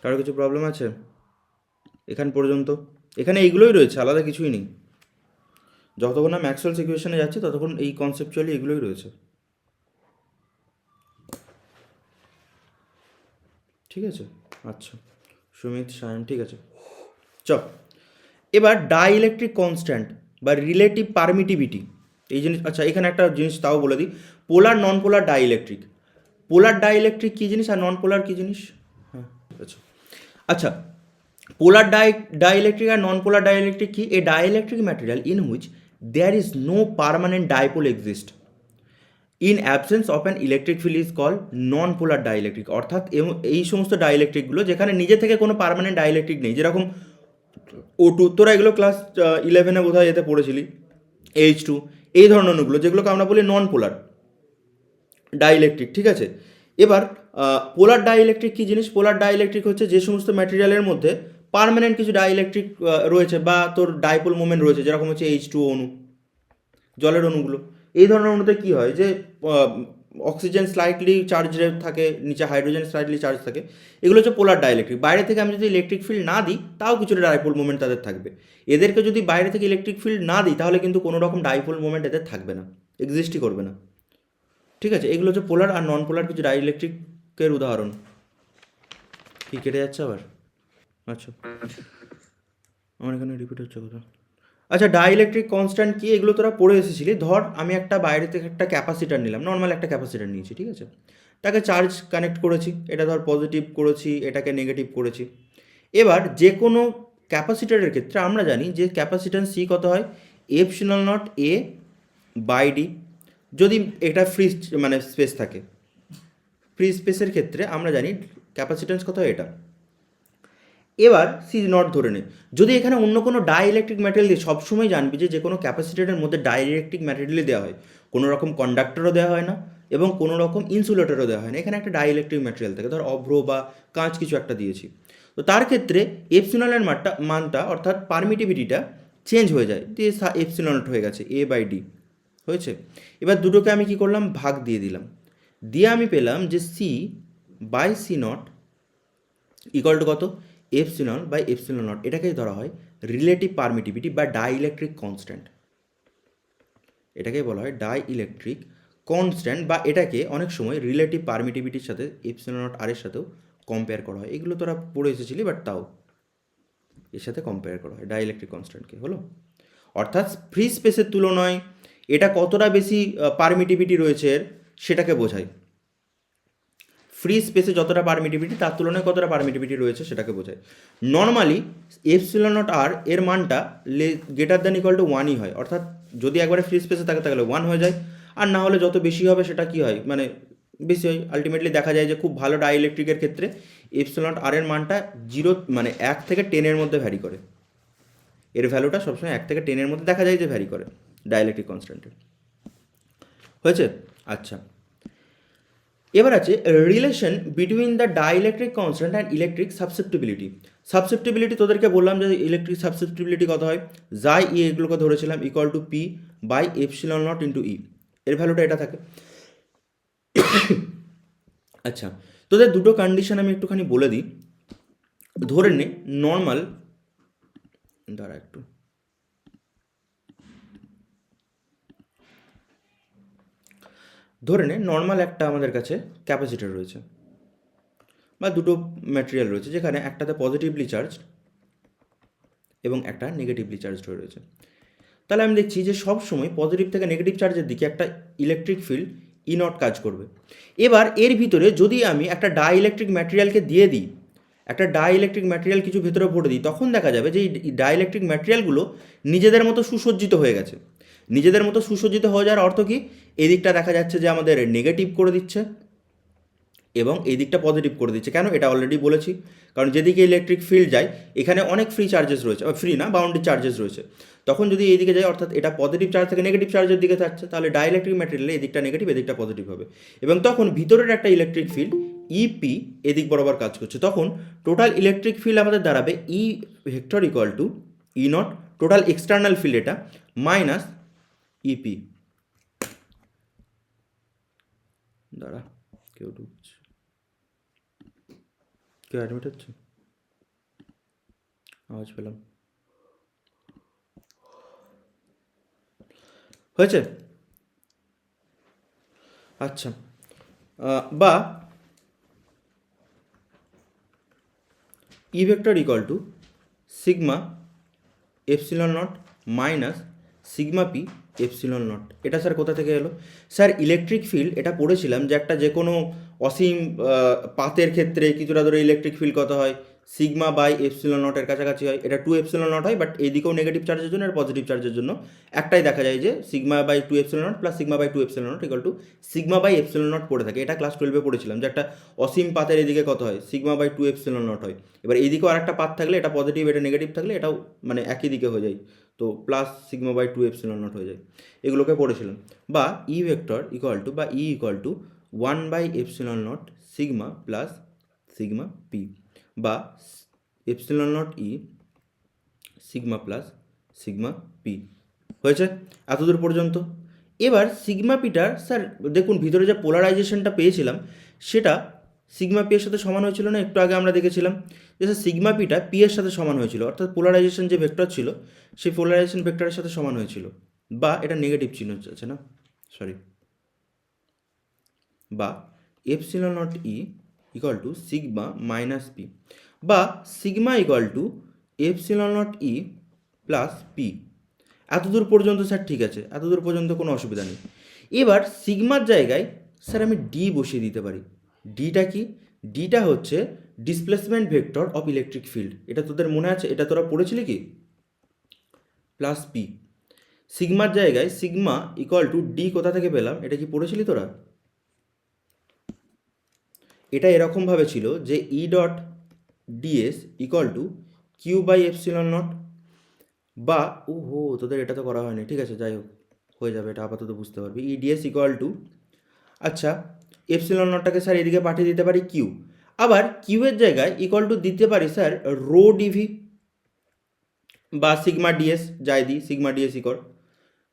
[SPEAKER 1] কারো কিছু প্রবলেম আছে এখান পর্যন্ত? এখানে এইগুলোই রয়েছে, আলাদা কিছুই নেই। যতক্ষণ না ম্যাক্সওয়েলস ইকুয়েশনে যাচ্ছে ততক্ষণ এই কনসেপচুয়ালি এগুলোই রয়েছে। ঠিক আছে, আচ্ছা সুমিত, সায়ন, ঠিক আছে। এবার ডাইইলেকট্রিক কনস্ট্যান্ট বা রিলেটিভ পারমিটিভিটি, এই জিনিস, আচ্ছা এখানে একটা জিনিস তাও বলে দিই। পোলার নন পোলার ডাইইলেকট্রিক, পোলার ডাইইলেকট্রিক কী জিনিস আর নন পোলার কী জিনিস? হ্যাঁ, আচ্ছা পোলার ডাইইলেকট্রিক আর নন পোলার ডাইইলেকট্রিক কি? A dielectric material in which there is no permanent dipole exist in absence of an electric field is called non polar dielectric. অর্থাৎ এই সমস্ত ডাইইলেকট্রিকগুলো যেখানে নিজে থেকে কোনো পারমানেন্ট ডাইইলেকট্রিক নেই, যেরকম O2, তোরা এগুলো ক্লাস 11-এ বোধহয় এতে পড়েছিলি, H2, এই ধরনের অণুগুলো যেগুলোকে আমরা বলি নন পোলার ডাইইলেকট্রিক। ঠিক আছে, এবার পোলার ডাইইলেকট্রিক কী জিনিস? পোলার ডাইইলেকট্রিক হচ্ছে যে সমস্ত ম্যাটেরিয়ালের মধ্যে পার্মানেন্ট কিছু ডাইইলেকট্রিক রয়েছে বা তোর ডাইপোল মোমেন্ট রয়েছে, যেরকম হচ্ছে H2 অণু, জলের অণুগুলো। এই ধরনের অণুতে কী হয় যে অক্সিজেন স্লাইটলি চার্জ থাকে, নিচে হাইড্রোজেন স্লাইটলি চার্জ থাকে, এগুলো হচ্ছে পোলার ডাইইলেকট্রিক। বাইরে থেকে আমি যদি ইলেকট্রিক ফিল্ড না দিই তাও কিছুটা ডাইপোল মোমেন্ট তাদের থাকবে। এদেরকে যদি বাইরে থেকে ইলেকট্রিক ফিল্ড না দিই তাহলে কিন্তু কোনো রকম ডাইপোল মোমেন্ট এদের থাকবে না, এক্সিস্টই করবে না। ঠিক আছে, এগুলো হচ্ছে পোলার আর নন পোলার কিছু ডাইইলেকট্রিকের উদাহরণ। কি কেটে যাচ্ছে আবার? আচ্ছা, আমার এখানে রিপিট হচ্ছে কথা। আচ্ছা, ডাইইলেকট্রিক কনস্ট্যান্ট কি? এগুলো তোরা পড়ে এসেছিলি। ধর আমি একটা বাইরে থেকে একটা ক্যাপাসিটার নিলাম, নর্মাল একটা ক্যাপাসিটার নিয়েছি, ঠিক আছে, তাকে চার্জ কানেক্ট করেছি, এটা ধর পজিটিভ করেছি, এটাকে নেগেটিভ করেছি। এবার যে কোনো ক্যাপাসিটারের ক্ষেত্রে আমরা জানি যে ক্যাপাসিট্যান্স সি কত হয়? Epsilon naught A by D, যদি এটা ফ্রি স্পেস থাকে। ফ্রি স্পেসের ক্ষেত্রে আমরা জানি ক্যাপাসিট্যান্স কত হয় এটা। এবার সি নট ধরে নে, যদি এখানে অন্য কোনো ডাই ইলেকট্রিক ম্যাটেরিয়াল দিয়ে, সবসময় জানবি যে কোনো ক্যাপাসিটরের মধ্যে ডাই ইলেকট্রিক ম্যাটেরিয়ালই দেওয়া হয়, কোনো রকম কন্ডাক্টরও দেওয়া হয় না এবং কোনো রকম ইনসুলেটরও দেওয়া হয় না, এখানে একটা ডাই ইলেকট্রিক ম্যাটেরিয়াল থাকে, ধর অভ্র বা কাঁচ কিছু একটা দিয়েছি। তো তার ক্ষেত্রে এপসিলনের মানটা অর্থাৎ পারমিটিভিটিটা চেঞ্জ হয়ে যায়, দিয়ে এপসিলন নট হয়ে গেছে A/D হয়েছে। এবার দুটোকে আমি কি করলাম, ভাগ দিয়ে দিলাম, দিয়ে আমি পেলাম যে C/C0 ইকুয়াল টু কত, এপসিলন বাই এপসিলন নট, এটাকেই ধরা হয় রিলেটিভ পারমিটিভিটি বা ডাই ইলেকট্রিক কনস্ট্যান্ট, এটাকেই বলা হয় ডাই ইলেকট্রিক কনস্ট্যান্ট, বা এটাকে অনেক সময় রিলেটিভ পারমিটিভিটির সাথে এপসিলন নট আর এর সাথেও কম্পেয়ার করা হয়। এগুলো তোরা পড়ে এসেছিলি, বাট তাও এর সাথে কম্পেয়ার করা হয় ডাই ইলেকট্রিক কনস্ট্যান্টকে, হলো। অর্থাৎ ফ্রি স্পেসের তুলনায় এটা কতটা বেশি পারমিটিভিটি রয়েছে সেটাকে বোঝায়, ফ্রি স্পেসে যতটা পারমিটিভিটি তার তুলনায় কতটা পারমিটিভিটি রয়েছে সেটাকে বোঝায়। নর্মালি এপসিলন নট আর এর মানটা গ্রেটার দ্যান ইকুয়াল টু 1ই হয়, অর্থাৎ যদি একবারে ফ্রি স্পেসে থাকে তাহলে 1 হয়ে যায়, আর না হলে যত বেশি হবে সেটা কি হয়, মানে বেশি হয়। আলটিমেটলি দেখা যায় যে খুব ভালো ডাই ইলেকট্রিকের ক্ষেত্রে এপসিলন নট আর এর মানটা 0 মানে 1 থেকে 10-এর মধ্যে ভ্যারি করে, এর ভ্যালুটা সবসময় 1 থেকে 10-এর মধ্যে দেখা যায় যে ভ্যারি করে ডাই ইলেকট্রিক কনস্ট্যান্টের, হয়েছে। আচ্ছা, এবার আছে relation between the dielectric constant and electric susceptibility. Susceptibility তোদেরকে বললাম যে ইলেকট্রিক সাবসেপ্টিবিলিটি কত হয়, যাই এগুলোকে ধরেছিলাম ইকুয়াল টু P/এপসিলন নট ইন্টু ই, এর ভ্যালুটা এটা থাকে। আচ্ছা, তোদের দুটো কন্ডিশন আমি একটুখানি বলে দিই। ধরে নে নর্মাল, দাঁড়া একটু, ধরে নে নর্মাল একটা আমাদের কাছে ক্যাপাসিটর রয়েছে বা দুটো ম্যাটেরিয়াল রয়েছে, যেখানে একটাতে পজিটিভলি চার্জ এবং একটা নেগেটিভলি চার্জ হয়ে রয়েছে। তাহলে আমি দেখছি যে সব সময় পজিটিভ থেকে নেগেটিভ চার্জের দিকে একটা ইলেকট্রিক ফিল্ড E0 কাজ করবে। এবার এর ভিতরে যদি আমি একটা ডাই ইলেকট্রিক ম্যাটেরিয়ালকে দিয়ে দিই, একটা ডাই ইলেকট্রিক ম্যাটেরিয়াল কিছু ভেতরে ভরে দিই, তখন দেখা যাবে যে এই ডাই ইলেকট্রিক ম্যাটেরিয়ালগুলো নিজেদের মতো সুসজ্জিত হয়ে গেছে। নিজেদের মতো সুসজ্জিত হয়ে যাওয়ার অর্থ কি, এদিকটা দেখা যাচ্ছে যে আমাদের নেগেটিভ করে দিচ্ছে এবং এই দিকটা পজিটিভ করে দিচ্ছে। কেন, এটা অলরেডি বলেছি, কারণ যেদিকে ইলেকট্রিক ফিল্ড যায় এখানে অনেক ফ্রি চার্জেস রয়েছে, ফ্রি না বাউন্ডারি চার্জেস রয়েছে, তখন যদি এই দিকে যায় অর্থাৎ এটা পজিটিভ চার্জ থেকে নেগেটিভ চার্জের দিকে যাচ্ছে, তাহলে ডাইইলেকট্রিক ম্যাটেরিয়ালে এদিকটা নেগেটিভ এদিকটা পজিটিভ হবে, এবং তখন ভিতরের একটা ইলেকট্রিক ফিল্ড ইপি এদিক বরাবর কাজ করছে, তখন টোটাল ইলেকট্রিক ফিল্ড আমাদের দাঁড়াবে ই vector equal two E0, total external field এটা, মাইনাস ইপি। দাঁড়া, কেউ ঢুকছে, কেউ অ্যাডমিট হচ্ছে, আওয়াজ পেলাম, হয়েছে। আচ্ছা, বা ই vector equal to sigma epsilon not minus sigma P epsilon naught. এটা স্যার কোথা থেকে এলো? স্যার ইলেকট্রিক ফিল্ড এটা পড়েছিলাম যে একটা যে কোনো অসীম পাতের ক্ষেত্রে কিছুটা ধরে ইলেকট্রিক ফিল্ড কত হয়, সিগমা বাই এপসিলন নটের কাছাকাছি হয়। এটা 2 এপসিলন নট হয়, বাট এইদিকেও নেগেটিভ চার্জের জন্য আর পজিটিভ চার্জের জন্য একটাই দেখা যায় যে sigma by 2 epsilon naught plus sigma by 2 epsilon naught equal to sigma by epsilon naught পড়ে থাকে। এটা ক্লাস 12-এ পড়েছিলাম যে একটা অসীম পাতের এদিকে কত হয়, সিগমা বাই 2 এপসিলন নট হয়। এবার এইদিকেও আর একটা পাত থাকলে এটা পজিটিভ এটা নেগেটিভ থাকলে এটাও মানে একই দিকে হয়ে যায়, তো plus sigma by 2 epsilon naught হয়ে যায়। এগুলোকে পড়েছিলাম। বা ই ভেক্টর ইকুয়াল টু বা E equal to 1 by epsilon naught sigma plus sigma P, বা epsilon naught E sigma plus sigma P. হয়েছে এতদূর পর্যন্ত। এবার সিগমা পিটার স্যার দেখুন ভিতরে যে পোলারাইজেশনটা পেয়েছিলাম সেটা সিগমা পি এর সাথে সমান হয়েছিল না, একটু আগে আমরা দেখেছিলাম যে স্যার সিগমা পিটা পি এর সাথে সমান হয়েছিল, অর্থাৎ পোলারাইজেশন যে ভেক্টর ছিল সেই পোলারাইজেশন ভেক্টরের সাথে সমান হয়েছিল, বা এটা নেগেটিভ চিহ্ন আছে না, সরি, বা epsilon naught E equal to sigma minus P, বা sigma equal to epsilon naught E plus P. এতদূর পর্যন্ত স্যার ঠিক আছে, এতদূর পর্যন্ত কোনো অসুবিধা নেই। এবার সিগমার জায়গায় স্যার আমি ডি বসিয়ে দিতে পারি। ডিটা কি, ডিটা হচ্ছে displacement vector of electric field, এটা তোদের মনে আছে, এটা তোরা পড়েছিলি কি, প্লাস পি। সিগমার জায়গায় সিগমা ইকুয়াল টু ডি কোথা থেকে পেলাম, এটা কি পড়েছিলি তোরা? এটা এরকমভাবে ছিল যে E dot DS equal to Q by epsilon naught, বা ওহো তোদের এটা তো করা হয়নি, ঠিক আছে যাই হোক হয়ে যাবে, এটা আপাতত বুঝতে পারবি। ইডিএস ইকুয়াল টু, আচ্ছা এপসিলন নটটাকে স্যার এদিকে পাঠিয়ে দিতে পারি কিউ, আবার কিউ এর জায়গায় ইকুয়াল টু দিতে পারি স্যার রো ডিভি বা সিগমা ডিএস, যাই দিই sigma DS equal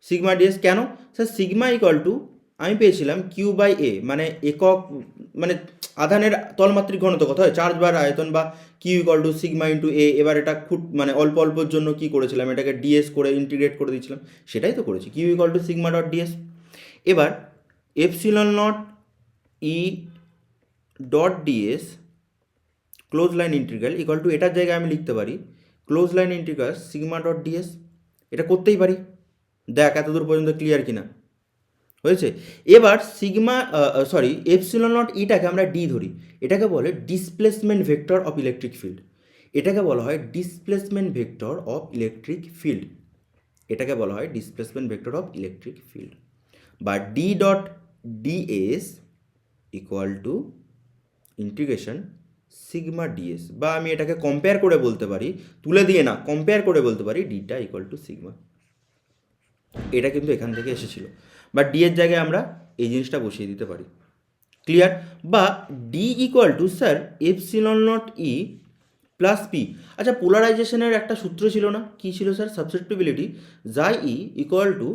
[SPEAKER 1] sigma DS. কেন স্যার সিগমা ইকুয়াল টু আমি পেয়েছিলাম কিউ বাই এ, মানে একক মানে আধানের তলমাত্রিক ঘনত্ব কত হয়, চার্জ বা আয়তন, বা Q equal to sigma into A. এবার এটা খুব মানে অল্প অল্পর জন্য কি করেছিলাম, এটাকে ডিএস করে ইন্টিগ্রেট করে দিয়েছিলাম, সেটাই তো করেছি, Q equal to sigma dot DS. এবার epsilon naught E dot DS close line integral equal to, এটার জায়গায় আমি লিখতে পারি close line integral sigma dot DS. এটা করতেই পারি, দেখ এতদূর পর্যন্ত ক্লিয়ার কিনা হয়েছে। এবার সিগমা সরি এপসিলন নট ইটাকে আমরা ডি ধরি, এটাকে বলে displacement vector of electric field, এটাকে বলা হয় displacement vector of electric field, এটাকে বলা হয় displacement vector of electric field, বা D dot DS equal to integration sigma DS, বা আমি এটাকে কম্পেয়ার করে বলতে পারি, তুলে দিয়ে না কম্পেয়ার করে বলতে পারি ডিটা ইকুয়াল টু সিগমা। এটা কিন্তু এখান থেকে এসেছিল, বা ডি এর জায়গায় আমরা এই জিনিসটা বসিয়ে দিতে পারি, ক্লিয়ার। বা D equal to sir epsilon naught E plus P. আচ্ছা পোলারাইজেশনের একটা সূত্র ছিল না, কি ছিল স্যার, সাবসেপ্টিবিলিটি, যাই ই ইকুয়াল টু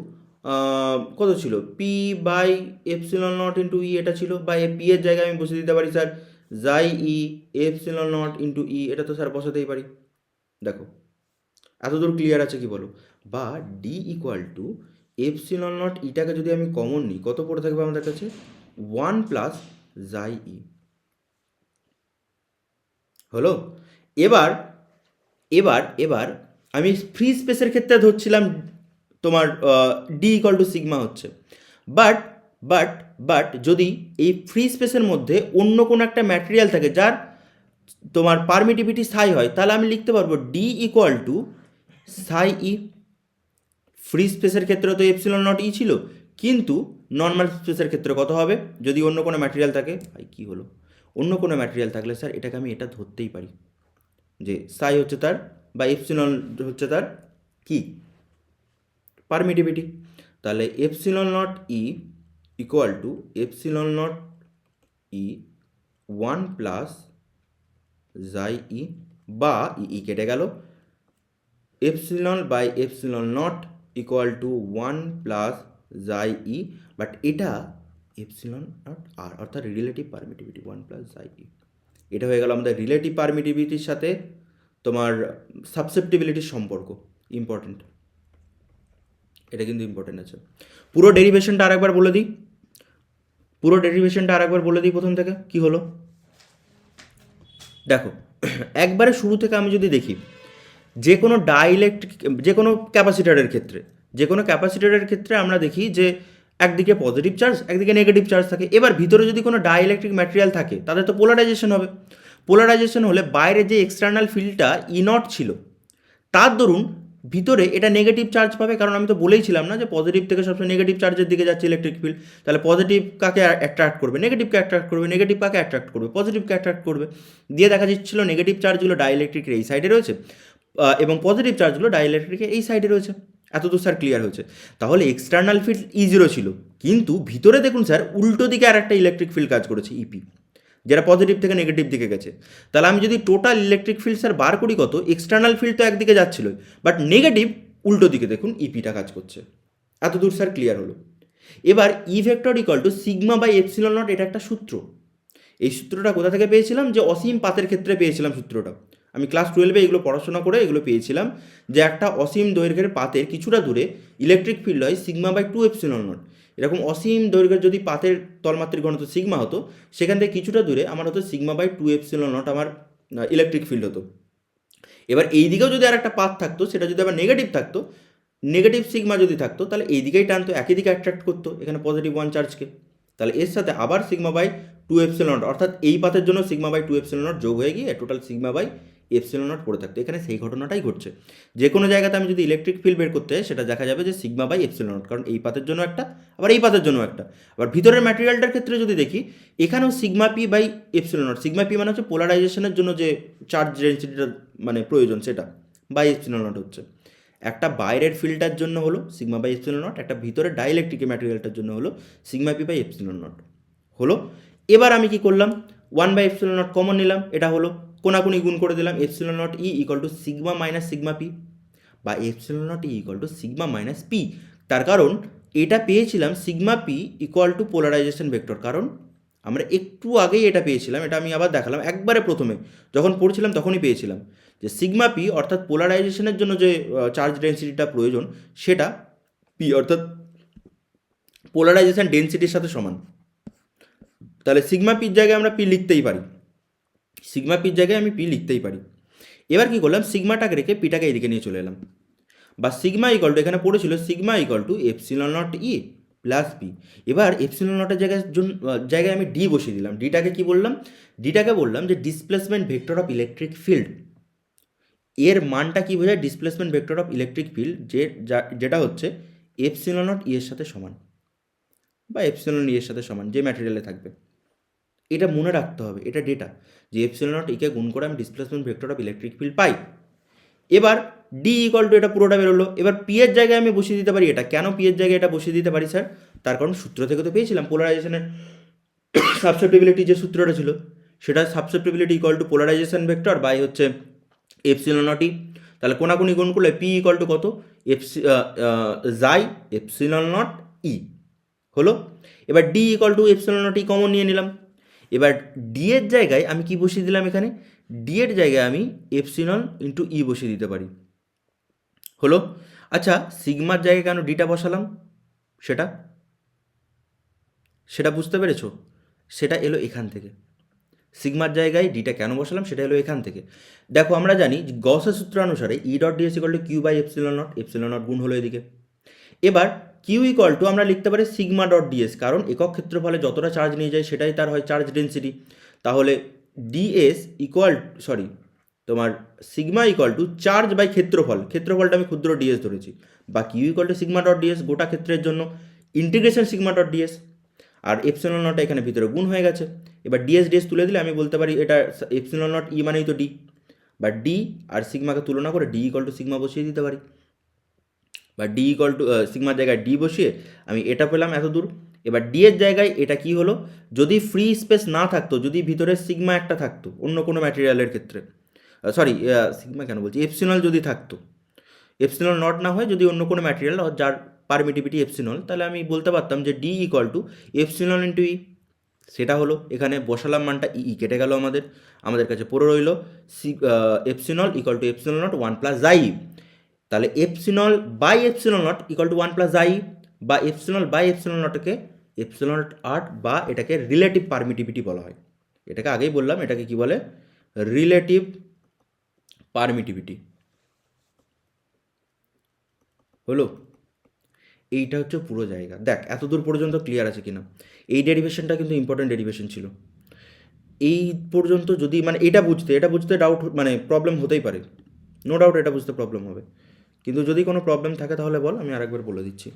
[SPEAKER 1] কত ছিল, P by epsilon naught into E, এটা ছিল। বা পি এর জায়গায় আমি বসিয়ে দিতে পারি স্যার যাই ই এপসিলন নট ইন্টু ই, এটা তো স্যার বসাতেই পারি। দেখো এতদূর ক্লিয়ার আছে কি বলো। বা D equal to epsilon naught ইটাকে যদি আমি কমন নিই, কত পড়ে থাকবে আমাদের কাছে, ওয়ান প্লাস জাই ই, হলো। এবার এবার এবার আমি ফ্রি স্পেসের ক্ষেত্রে ধরছিলাম তোমার ডি ইকুয়াল টু সিগমা হচ্ছে, বাট বাট বাট যদি এই ফ্রি স্পেসের মধ্যে অন্য কোনো একটা ম্যাটেরিয়াল থাকে যার তোমার পারমিটিভিটি সাই হয়, তাহলে আমি লিখতে পারবো ডি ইকুয়াল টু সাই ই। ফ্রি স্পেসের ক্ষেত্রে তো এপসিলন নট ই ছিল, কিন্তু নর্মাল স্পেসের ক্ষেত্রে কত হবে, যদি অন্য কোনো ম্যাটেরিয়াল থাকে, ভাই কী হলো, অন্য কোনো ম্যাটেরিয়াল থাকলে স্যার এটাকে আমি এটা ধরতেই পারি যে সাই হচ্ছে তার, বা এপসিলন হচ্ছে তার কি পারমিটিভিটি। তাহলে epsilon naught E equal to epsilon naught E one plus chi E, বা ই কেটে গেল, epsilon by epsilon naught equal to one plus chi E, but এটা এপসিলন নট আর, অর্থাৎ relative permittivity one plus chi ই। এটা হয়ে গেল আমাদের relative পারমিটিভিটির সাথে তোমার সাবসেপ্টিবিলিটির সম্পর্ক, ইম্পর্টেন্ট, এটা কিন্তু ইম্পর্টেন্ট আছে। পুরো ডেরিভেশনটা আরেকবার বলে দিই, পুরো ডেরিভেশনটা আরেকবার বলে দিই প্রথম থেকে কি হলো। দেখো একবারে শুরু থেকে আমি যদি দেখি, যে কোনো ডাইইলেকট্রিক, যে কোনো ক্যাপাসিটারের ক্ষেত্রে, যে কোনো ক্যাপাসিটারের ক্ষেত্রে আমরা দেখি যে একদিকে পজিটিভ চার্জ একদিকে নেগেটিভ চার্জ থাকে। এবার ভিতরে যদি কোনো ডাইইলেকট্রিক ম্যাটেরিয়াল থাকে তাদের তো পোলারাইজেশন হবে, পোলারাইজেশন হলে বাইরে যে এক্সটার্নাল ফিল্ডটা ই নট ছিল তার দরুন ভিতরে এটা নেগেটিভ চার্জ পাবে, কারণ আমি তো বলেইছিলাম না যে পজিটিভ থেকে সবসময় নেগেটিভ চার্জের দিকে যাচ্ছে ইলেকট্রিক ফিল্ড। তাহলে পজিটিভ কাকে অ্যাট্রাক্ট করবে, নেগেটিভকে অ্যাট্রাক্ট করবে, নেগেটিভ কাকে অ্যাট্রাক্ট করবে, পজিটিভকে অ্যাট্রাক্ট করবে। দিয়ে দেখা যাচ্ছিল নেগেটিভ চার্জগুলো ডাইইলেকট্রিকের এই সাইডে রয়েছে এবং পজিটিভ চার্জগুলো ডাইইলেকট্রিকের এই সাইডে রয়েছে। এতদূর স্যার ক্লিয়ার হয়েছে। তাহলে এক্সটার্নাল ফিল্ড ই জিরো ছিল, কিন্তু ভিতরে দেখুন স্যার উল্টো দিকে আর একটা ইলেকট্রিক ফিল্ড কাজ করেছে ইপি, যেটা পজিটিভ থেকে নেগেটিভ দিকে গেছে। তাহলে আমি যদি টোটাল ইলেকট্রিক ফিল্ড স্যার বার করি কত, এক্সটার্নাল ফিল্ড তো একদিকে যাচ্ছিল, বাট নেগেটিভ উল্টো দিকে দেখুন ইপিটা কাজ করছে। এতদূর স্যার ক্লিয়ার হলো। এবার E vector equal to sigma by epsilon naught, এটা একটা সূত্র। এই সূত্রটা কোথা থেকে পেয়েছিলাম, যে অসীম পাতের ক্ষেত্রে পেয়েছিলাম সূত্রটা। আমি ক্লাস 12-এ এগুলো পড়াশোনা করে এগুলো পেয়েছিলাম, যে একটা অসীম দৈর্ঘ্যের পাতের কিছুটা দূরে ইলেকট্রিক ফিল্ড হয় sigma by two epsilon naught. এরকম অসীম দৈর্ঘ্যের যদি পাতের তলমাত্রিক ঘনত্ব সিগমা হতো, সেখান থেকে কিছুটা দূরে আমার হতো sigma by two epsilon naught আমার ইলেকট্রিক ফিল্ড হতো। এবার এই দিকেও যদি আর একটা পাত থাকতো, সেটা যদি আবার নেগেটিভ থাকতো, নেগেটিভ সিগমা যদি থাকতো, তাহলে এই দিকেই টানতো, একই দিকে অ্যাট্রাক্ট করতো এখানে পজিটিভ ওয়ান চার্জকে। তাহলে এর সাথে আবার sigma by two epsilon naught, অর্থাৎ এই পাতের জন্য sigma by two epsilon naught যোগ হয়ে গিয়ে total sigma by epsilon naught পড়ে থাকতো। এখানে সেই ঘটনাটাই ঘটছে। যে কোনো জায়গাতে আমি যদি ইলেকট্রিক ফিল্ড বের করতে হয় সেটা দেখা যাবে যে সিগমা বাই এপসিলন নট, কারণ এই পাতের জন্য একটা, আবার এই পাতের জন্য একটা। আবার ভিতরের ম্যাটেরিয়ালটার ক্ষেত্রে যদি দেখি, এখানেও sigma P by epsilon naught. Sigma P মানে হচ্ছে পোলারাইজেশনের জন্য যে চার্জ ডেন্সিটিটা মানে প্রয়োজন, সেটা বাই এপসিলন নট হচ্ছে। একটা বাইরের ফিল্ডটার জন্য হলো সিগমা বাই এপসিলন নট, একটা ভিতরে ডাইইলেকট্রিক ম্যাটেরিয়ালটার জন্য হলো sigma P by epsilon naught হলো। এবার আমি কি করলাম, 1/ε0 কমন নিলাম, এটা হলো কোনাকুনি গুণ করে দিলাম, ε0 E equal to sigma minus sigma P, বা ε0 E equal to sigma minus P. তার কারণ এটা পেয়েছিলাম sigma P equal to polarisation vector, কারণ আমরা একটু আগেই এটা পেয়েছিলাম, এটা আমি আবার দেখালাম, একবারে প্রথমে যখন পড়ছিলাম তখনই পেয়েছিলাম যে সিগমা পি অর্থাৎ পোলারাইজেশনের জন্য যে চার্জ ডেন্সিটিটা প্রয়োজন সেটা পি অর্থাৎ পোলারাইজেশন ডেন্সিটির সাথে সমান। তাহলে সিগমা পির জায়গায় আমরা পি লিখতেই পারি, সিগমা পির জায়গায় আমি পি লিখতেই পারি। এবার কি করলাম, সিগমাটাকে রেখে পিটাকে এদিকে নিয়ে চলে এলাম, বা সিগমা ইকুয়াল টু, এখানে পড়েছিল sigma equal to epsilon naught E plus P. এবার এপসিলন নটের জায়গায় আমি ডি বসিয়ে দিলাম। ডিটাকে কি বললাম, ডিটাকে বললাম যে displacement vector of electric field. এর মানটা কি বোঝায়, displacement vector of electric field, যেটা হচ্ছে এপসিলন নট ই এর সাথে সমান, বা এপসিলন ই এর সাথে সমান যে ম্যাটেরিয়ালে থাকবে। এটা মনে রাখতে হবে, এটা ডেটা, যে এপসিলন নট ইকে গুণ করে আমি displacement vector of electric field পাই। এবার ডি ইকুয়াল টু এটা পুরোটা বেরোলো। এবার পি এর জায়গায় আমি বসিয়ে দিতে পারি এটা। কেন পি এর জায়গায় এটা বসিয়ে দিতে পারি স্যার, তার কারণ সূত্র থেকে তো পেয়েছিলাম পোলারাইজেশনের সাবসেপ্টিবিলিটি যে সূত্রটা ছিল, সেটা susceptibility equal to polarisation vector by হচ্ছে এপসিলন নট ই। তাহলে কোনাকুনি গুণ করলে পি ইকুয়াল টু কত, জাই এপসিলন নট ই হলো। এবার D equal to epsilon naught E common নিয়ে নিলাম। এবার ডি এর জায়গায় আমি কি বসিয়ে দিলাম, এখানে ডি এর জায়গায় আমি এপসিলন ইন্টু ই বসিয়ে দিতে পারি হলো। আচ্ছা, সিগমার জায়গায় কেন ডিটা বসালাম সেটা সেটা বুঝতে পেরেছো? সেটা এলো এখান থেকে। সিগমার জায়গায় ডিটা কেন বসালাম সেটা এলো এখান থেকে। দেখো আমরা জানি গসের সূত্রানুসারে E dot DS equal to Q by epsilon naught, epsilon naught গুণ হলো এদিকে। এবার কিউ ইকুয়াল টু আমরা লিখতে পারি সিগমা ডট ডিএস, কারণ একক ক্ষেত্রফলে যতটা চার্জ নিয়ে যায় সেটাই তার হয় চার্জ ডেন্সিটি। তাহলে ডিএস ইকুয়াল তোমার sigma equal to charge by ক্ষেত্রফল, ক্ষেত্রফলটা আমি ক্ষুদ্র ডিএস ধরেছি, বা Q equal to sigma dot dS গোটা ক্ষেত্রের জন্য ইন্টিগ্রেশন সিগমা ডট ডিএস, আর এপসিলন নট এখানে ভিতরে গুণ হয়ে গেছে। এবার ডিএস ডিএস তুলে দিলে আমি বলতে পারি এটা এপসিলন নট ই মানেই তো ডি, বা ডি আর সিগমাকে তুলনা করে ডি ইকুয়াল টু সিগমা বসিয়ে দিতে পারি, বা ডি ইকুয়াল টু সিগমার জায়গায় ডি বসিয়ে আমি এটা পেলাম এত দূর। এবার ডি এর জায়গায় এটা কি হলো, যদি ফ্রি স্পেস না থাকতো, যদি ভিতরে সিগমা একটা থাকতো অন্য কোনো ম্যাটেরিয়ালের ক্ষেত্রে, সরি সিগমা কেন বলছি, এপসিলন যদি থাকতো, এপসিলন নট না হয় যদি অন্য কোনো ম্যাটেরিয়াল যার পারমিটিভিটি এপসিলন, তাহলে আমি বলতে পারতাম যে D equal to epsilon into E. সেটা হলো এখানে বসালাম মানটা, ই কেটে গেল আমাদের কাছে পড়ে রইল epsilon equal to epsilon naught 1 plus i. তাহলে epsilon by epsilon naught equal to 1 plus i, বা এপসিনল বাই এপসিলন নটকে এপসিলন নট আট, বা এটাকে রিলেটিভ পারমিটিভিটি বলা হয়। এটাকে আগেই বললাম, এটাকে কি বলে, রিলেটিভ পারমিটিভিটি হলো। এইটা হচ্ছে পুরো জায়গা। দেখ এতদূর পর্যন্ত ক্লিয়ার আছে কিনা। এই ডেরিভেশনটা কিন্তু ইম্পর্টেন্ট ডেরিভেশন ছিল। এই পর্যন্ত যদি মানে এটা বুঝতে ডাউট মানে প্রবলেম হতেই পারে, নো ডাউট এটা বুঝতে প্রবলেম হবে, কিন্তু যদি কোনো প্রবলেম থাকে তাহলে বল, আমি আরেকবার বলে দিচ্ছি।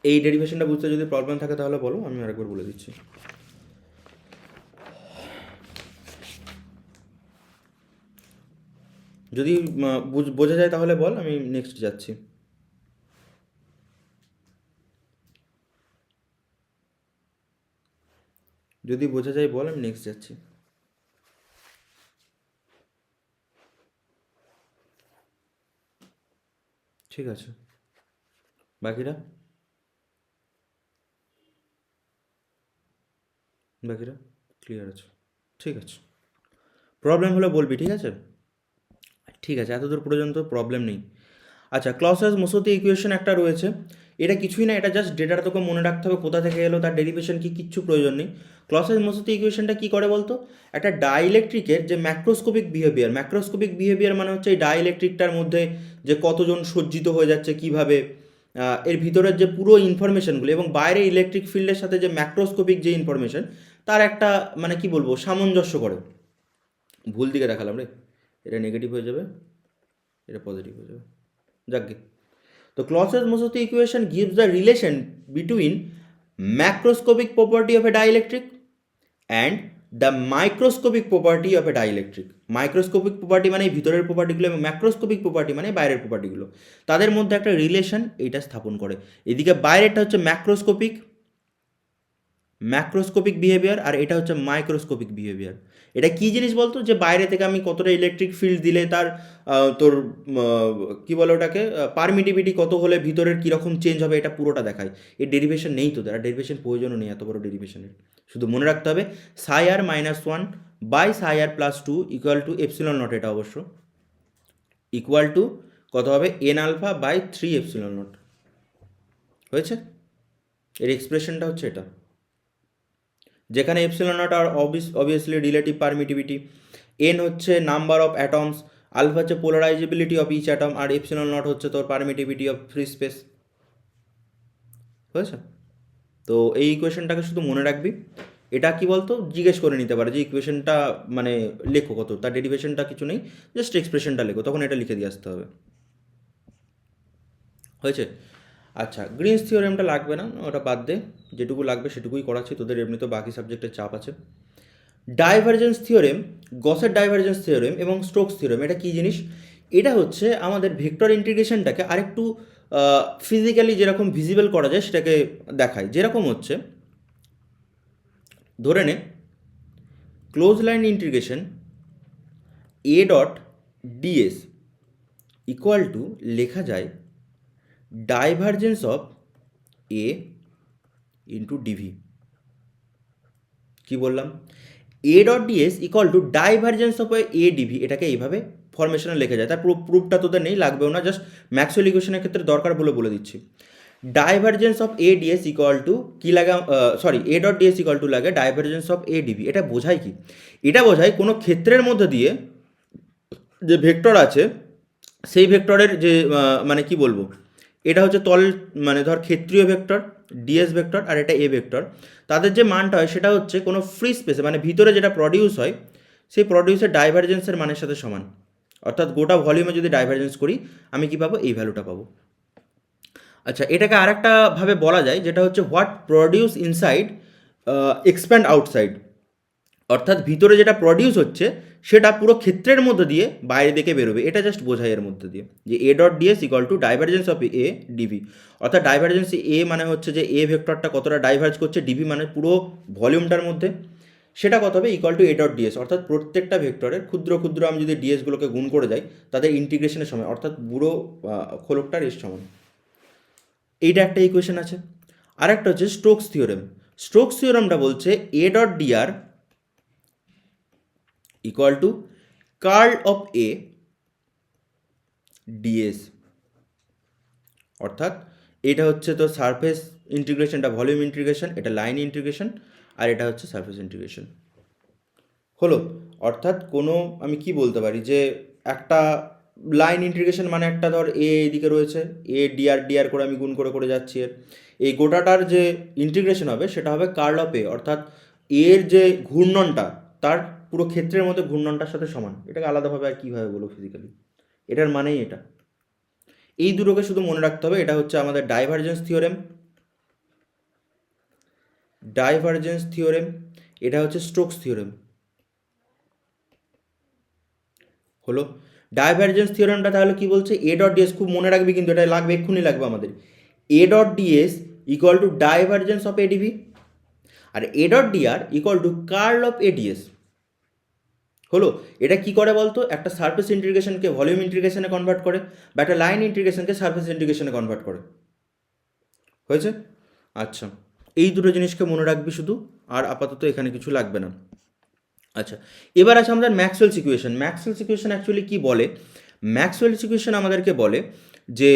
[SPEAKER 1] এই ডেরিভেশনটা বুঝতে যদি প্রবলেম থাকে তাহলে বলো, আমি আরেকবার বলে দিচ্ছি। যদি বোঝা যায় তাহলে বল, আমি নেক্সট যাচ্ছি। যদি বোঝা যায় বল, আমি নেক্সট যাচ্ছি। ঠিক আছে, বাকিরা ক্লিয়ার আছে? ঠিক আছে, প্রবলেম হলে বলবি, ঠিক আছে? ঠিক আছে, এতদূর পর্যন্ত প্রবলেম নেই। আচ্ছা, ক্লসেস মোসোতি ইকুয়েশন একটা রয়েছে, এটা কিছুই না, এটা জাস্ট ডেটাটা তোকে মনে রাখতে হবে, কোথা থেকে এলো, তার ডেরিভেশন কি, কিচ্ছু প্রয়োজন নেই। ক্লসেস মোসোতি ইকুয়েশনটা কী করে বলতো, একটা ডাইইলেকট্রিকের যে ম্যাক্রোস্কোপিক বিহেভিয়ার মানে হচ্ছে এই ডাইইলেকট্রিকটার মধ্যে যে কতজন সজ্জিত হয়ে যাচ্ছে কীভাবে, এর ভিতরের যে পুরো ইনফরমেশনগুলো, এবং বাইরে ইলেকট্রিক ফিল্ডের সাথে যে ম্যাক্রোস্কোপিক যে ইনফরমেশন, তার একটা মানে কি বলবো সামঞ্জস্য করে। ভুল দিকে দেখালাম রে, এটা নেগেটিভ হয়ে যাবে, এটা পজিটিভ হয়ে যাবে, যাকগে। তো Clausius Mossotti equation gives the relation between macroscopic property of a dielectric and the microscopic property of a dielectric. Microscopic property মানে ভিতরের প্রপার্টিগুলো এবং ম্যাক্রোস্কোপিক প্রপার্টি মানে বাইরের প্রপার্টিগুলো, তাদের মধ্যে একটা রিলেশন এইটা স্থাপন করে। এদিকে বাইরেরটা হচ্ছে ম্যাক্রোস্কোপিক বিহেভিয়ার, আর এটা হচ্ছে মাইক্রোস্কোপিক বিহেভিয়ার। এটা কী জিনিস বলতো, যে বাইরে থেকে আমি কতটা ইলেকট্রিক ফিল্ড দিলে তার তোর কী বলে ওটাকে পারমিটিভিটি কত হলে ভিতরের কীরকম চেঞ্জ হবে, এটা পুরোটা দেখায়। এর ডেরিভেশন নেই তো, তারা ডেরিভেশন প্রয়োজনও নেই এত বড় ডেরিভেশনের। শুধু মনে রাখতে হবে সাই আর -1 বাই সাই আর +2 ইকুয়াল টু এপসিলন নট, এটা অবশ্য ইকুয়াল টু কত হবে N alpha by 3 epsilon naught. হয়েছে? এর এক্সপ্রেশনটা হচ্ছে এটা, যেখানে এপসিলন নট আর অবভিয়াসলি রিলেটিভ পারমিটিভিটি, এন হচ্ছে নাম্বার অফ অ্যাটমস, আলফা হচ্ছে পোলারাইজেবিলিটি অফ ইচ অ্যাটম, আর এপসিলন নট হচ্ছে তোর পারমিটিভিটি অফ ফ্রি স্পেস। হয়েছে? তো এই ইকুয়েশনটাকে শুধু মনে রাখবি। এটা কি বলতো, জিজ্ঞেস করে নিতে পারে যে ইকুয়েশনটা মানে লেখো কত, তার ডেরিভেশনটা কিছু নেই, জাস্ট এক্সপ্রেশনটা লেখো, তখন এটা লিখে দিয়ে আসতে হবে। হয়েছে? আচ্ছা, গ্রিনস থিওরেমটা লাগবে না, ওটা বাদ দে, যেটুকু লাগবে সেটুকুই করাচ্ছি, তোদের এমনি তো বাকি সাবজেক্টের চাপ আছে। ডাইভারজেন্স থিওরেম, গসের ডাইভারজেন্স থিওরেম এবং স্টোকস থিওরেম, এটা কী জিনিস? এটা হচ্ছে আমাদের ভেক্টর ইন্টিগ্রেশনটাকে আরেকটু ফিজিক্যালি যেরকম ভিজিবল করা যায় সেটাকে দেখায়। যেরকম হচ্ছে ধরে নে closed line integration A dot DS equal to লেখা যায় divergence of A into dv. কী বললাম? A dot DS equal to divergence of A dv, এটাকে এইভাবে ফরমেশনে লেখা যায়। তার প্রুফটা তোদের নেই, লাগবেও না, জাস্ট ম্যাক্সওয়েল ইকুয়েশনের ক্ষেত্রে দরকার বলে দিচ্ছি। Divergence of A ds equal to কী লাগে, A dot DS equal to লাগে ডাইভারজেন্স অফ এ ডিভি। এটা বোঝায় কি? এটা বোঝায় কোনো ক্ষেত্রের মধ্যে দিয়ে যে ভেক্টর আছে সেই ভেক্টরের যে মানে কি বলবো, এটা হচ্ছে তল মানে ধর ক্ষেত্রীয় ভেক্টর ডিএস ভেক্টর আর এটা এ ভেক্টর, তাদের যে মানটা হয় সেটা হচ্ছে কোনো ফ্রি স্পেসে মানে ভিতরে যেটা প্রডিউস হয় সেই প্রডিউসের ডাইভারজেন্সের মানের সাথে সমান। অর্থাৎ গোটা ভলিউমে যদি ডাইভারজেন্স করি আমি কি পাবো, এই ভ্যালুটা পাবো। আচ্ছা, এটাকে আরেকটা ভাবে বলা যায় যেটা হচ্ছে what produce inside expand outside. অর্থাৎ ভিতরে যেটা প্রডিউস হচ্ছে সেটা পুরো ক্ষেত্রের মধ্যে দিয়ে বাইরে দিকে বেরোবে, এটা জাস্ট বোঝায় এর মধ্যে দিয়ে যে A dot DS equal to divergence of A dV. অর্থাৎ ডাইভারজেন্স এ মানে হচ্ছে যে এ ভেক্টরটা কতটা ডাইভার্জ করছে, ডিভি মানে পুরো ভলিউমটার মধ্যে, সেটা কত হবে equal to A dot DS. অর্থাৎ প্রত্যেকটা ভেক্টরের ক্ষুদ্র ক্ষুদ্র আমি যদি ডিএসগুলোকে গুণ করে যাই তাদের ইন্টিগ্রেশনের সময়, অর্থাৎ পুরো খোলকটার এর সমান। এইটা একটা ইকুয়েশন আছে। আরেকটা হচ্ছে স্টোকস থিওরেম। স্টোকস থিওরেমটা বলছে A dot DR equal to curl of A DS. অর্থাৎ এটা হচ্ছে তো সারফেস ইন্টিগ্রেশন, এটা ভলিউম ইন্টিগ্রেশন, এটা লাইন ইন্টিগ্রেশন, আর এটা হচ্ছে সারফেস ইন্টিগ্রেশন। হলো, অর্থাৎ কোনো আমি কি বলতে পারি যে একটা লাইন ইন্টিগ্রেশন মানে একটা ধর এ এদিকে রয়েছে, এ ডিআর ডিআর করে আমি গুণ করে করে যাচ্ছি, এর এই গোটাটার যে ইন্টিগ্রেশন হবে সেটা হবে কার্ল অফ এ, অর্থাৎ এর যে ঘূর্ণনটা তার পুরো ক্ষেত্রের মধ্যে ঘূর্ণনটার সাথে সমান। এটাকে আলাদাভাবে আর কীভাবে বলবো ফিজিক্যালি, এটার মানেই এটা। এই দুটোকে শুধু মনে রাখতে হবে। এটা হচ্ছে আমাদের ডাইভারজেন্স থিওরেম, এটা হচ্ছে স্টোকস থিওরেম। হলো, ডাইভারজেন্স থিওরেমটা তাহলে কি বলছে, এ ডট ডিএস, খুব মনে রাখবি কিন্তু এটা লাগবে, এক্ষুনি লাগবে আমাদের, A dot DS equal to divergence of ADV, আর A dot DR equal to curl of ADS. হলো, এটা কি করে বলতো, একটা সারফেস ইন্টিগ্রেশনকে ভলিউম ইন্টিগ্রেশনে কনভার্ট করে, বা একটা লাইন ইন্টিগ্রেশনকে সারফেস ইন্টিগ্রেশনে কনভার্ট করে। হয়েছে? আচ্ছা, এই দুটো জিনিসকে মনে রাখবি শুধু, আর আপাতত এখানে কিছু লাগবে না। আচ্ছা, এবার আছে আমাদের Maxwell's equation. Maxwell's equation actually কী বলে? ম্যাক্সওয়েলস ইকুয়েশন আমাদেরকে বলে যে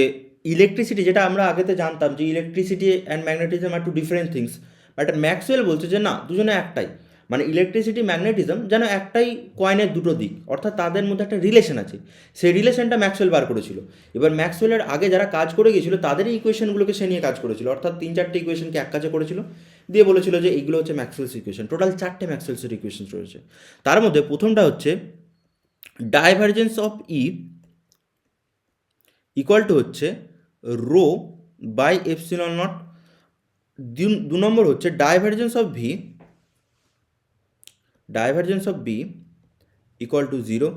[SPEAKER 1] ইলেকট্রিসিটি, যেটা আমরা আগেতে জানতাম যে electricity and magnetism are two different things, but Maxwell বলছে যে না, দুজনে একটাই। মানে ইলেকট্রিসিটি ম্যাগনেটিজম যেন একটাই কয়েনের দুটো দিক, অর্থাৎ তাদের মধ্যে একটা রিলেশন আছে। সেই রিলেশনটা ম্যাক্সওয়েল বার করেছিল। এবার ম্যাক্সওয়েলের আগে যারা কাজ করে গিয়েছিল তাদেরই ইকুয়েশনগুলোকে সে নিয়ে কাজ করেছিল, অর্থাৎ 3-4টে ইকুয়েশনকে এক কাজে করেছিল, দিয়ে বলেছিল যে এইগুলো হচ্ছে ম্যাক্সওয়েলস ইকুয়েশন। টোটাল 4টে ম্যাক্সওয়েলসের ইকুয়েশন রয়েছে। তার মধ্যে প্রথমটা হচ্ছে divergence of E equal to হচ্ছে রো বাই এপসিলন নট। 2 নম্বর হচ্ছে divergence of B equal to 0।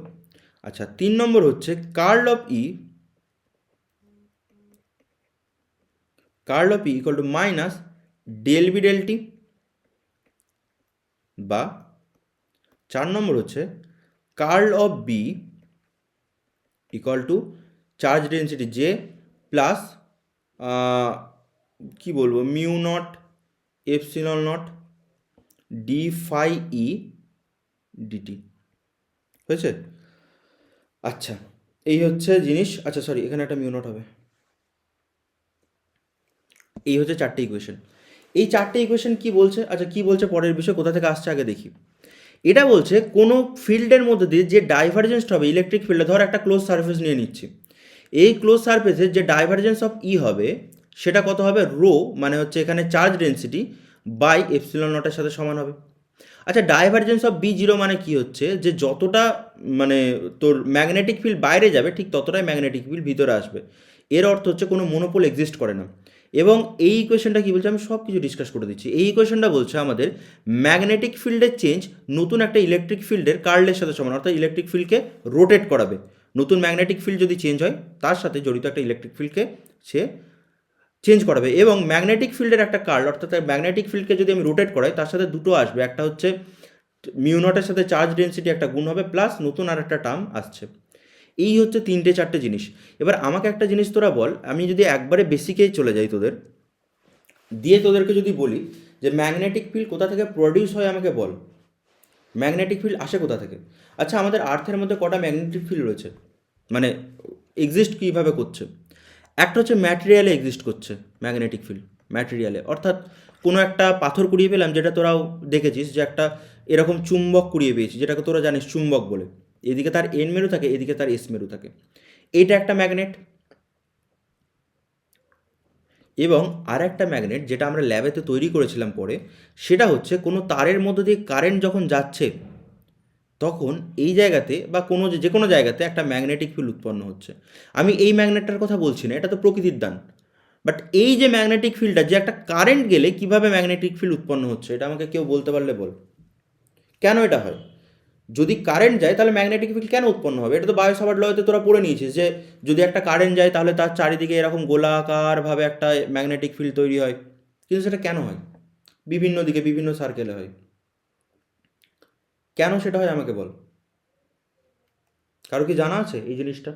[SPEAKER 1] আচ্ছা, 3 নম্বর হচ্ছে curl of E equal to minus del B del T, বা 4 নম্বর হচ্ছে curl of B equal to charge density J plus কি বলবো mu naught epsilon naught D phi ই ডিটি। হয়েছে? আচ্ছা, এই হচ্ছে জিনিস। আচ্ছা সরি, এখানে একটা মিউ নট হবে। এই হচ্ছে 4টে ইকুয়েশন। এই 4টে ইকুয়েশন কি বলছে? আচ্ছা, কি বলছে পরের বিষয়, কোথা থেকে আসছে আগে দেখি। এটা বলছে কোনো ফিল্ডের মধ্যে দিয়ে যে ডাইভারজেন্সটা হবে ইলেকট্রিক ফিল্ডে, ধর একটা ক্লোজ সারফেস নিয়ে নিচ্ছি, এই ক্লোজ সারফেসের যে ডাইভারজেন্স অফ ই হবে সেটা কত হবে? রো মানে হচ্ছে এখানে চার্জ ডেন্সিটি বাই এপসিলন নটের সাথে সমান হবে। আচ্ছা, ডাইভারজেন্স অফ বি জিরো মানে কি হচ্ছে? যে যতটা মানে তোর ম্যাগনেটিক ফিল্ড বাইরে যাবে ঠিক ততটাই ম্যাগনেটিক ফিল্ড ভিতরে আসবে। এর অর্থ হচ্ছে কোনো মনোপোল এক্সিস্ট করে না। এবং এই ইকুয়েশনটা কী বলছে আমি সব কিছু ডিসকাস করে দিচ্ছি। এই ইকুয়েশনটা বলছে আমাদের ম্যাগনেটিক ফিল্ডের চেঞ্জ নতুন একটা ইলেকট্রিক ফিল্ডের কার্লের সাথে সমান, অর্থাৎ ইলেকট্রিক ফিল্ডকে রোটেট করাবে। নতুন ম্যাগনেটিক ফিল্ড যদি চেঞ্জ হয় তার সাথে জড়িত একটা ইলেকট্রিক ফিল্ডকে সে চেঞ্জ করাবে। এবং ম্যাগনেটিক ফিল্ডের একটা কার্ল, অর্থাৎ ম্যাগনেটিক ফিল্ডকে যদি আমি রোটেট করাই তার সাথে দুটো আসবে, একটা হচ্ছে মিউ নটের সাথে চার্জ ডেন্সিটি একটা গুণ হবে, প্লাস নতুন আর একটা টার্ম আসছে। এই হচ্ছে 3-4টে জিনিস। এবার আমাকে একটা জিনিস তোরা বল, আমি যদি একবারে বেসিকেই চলে যাই তোদের দিয়ে, তোদেরকে যদি বলি যে ম্যাগনেটিক ফিল্ড কোথা থেকে প্রডিউস হয়, আমাকে বল ম্যাগনেটিক ফিল্ড আসে কোথা থেকে? আচ্ছা, আমাদের আর্থের মধ্যে কটা ম্যাগনেটিক ফিল্ড রয়েছে, মানে এক্সিস্ট কীভাবে করছে? একটা হচ্ছে ম্যাটেরিয়ালে এক্সিস্ট করছে ম্যাগনেটিক ফিল্ড, ম্যাটেরিয়ালে, অর্থাৎ কোনো একটা পাথর কুড়িয়ে পেলাম, যেটা তোরাও দেখেছিস যে একটা এরকম চুম্বক কুড়িয়ে পেয়েছি, যেটাকে তোরা জানিস চুম্বক বলে। এদিকে তার এন মেরু থাকে, এদিকে তার এস মেরু থাকে। এটা একটা ম্যাগনেট। এবং আর একটা ম্যাগনেট যেটা আমরা ল্যাবেতে তৈরি করেছিলাম পরে, সেটা হচ্ছে কোনো তারের মধ্যে দিয়ে কারেন্ট যখন যাচ্ছে তখন এই জায়গাতে বা যে কোনো জায়গাতে একটা ম্যাগনেটিক ফিল্ড উৎপন্ন হচ্ছে। আমি এই ম্যাগনেটটার কথা বলছি না, এটা তো প্রকৃতির দান। বাট এই যে ম্যাগনেটিক ফিল্ডটা, যে একটা কারেন্ট গেলে কিভাবে ম্যাগনেটিক ফিল্ড উৎপন্ন হচ্ছে, এটা আমাকে কেউ বলতে পারলে বল কেন এটা হয়? যদি কারেন্ট যায় তাহলে ম্যাগনেটিক ফিল্ড কেন উৎপন্ন হবে? এটা তো বায়োসাভার্ট লতে তোরা পড়ে নিয়েছিস যে যদি একটা কারেন্ট যায় তাহলে তার চারিদিকে এরকম গোলাকারভাবে একটা ম্যাগনেটিক ফিল্ড তৈরি হয়। কিন্তু সেটা কেন হয়? বিভিন্ন দিকে বিভিন্ন সার্কেলে হয়। কেন সেটা হয় আমাকে বল। কারো কি জানা আছে এই জিনিসটা?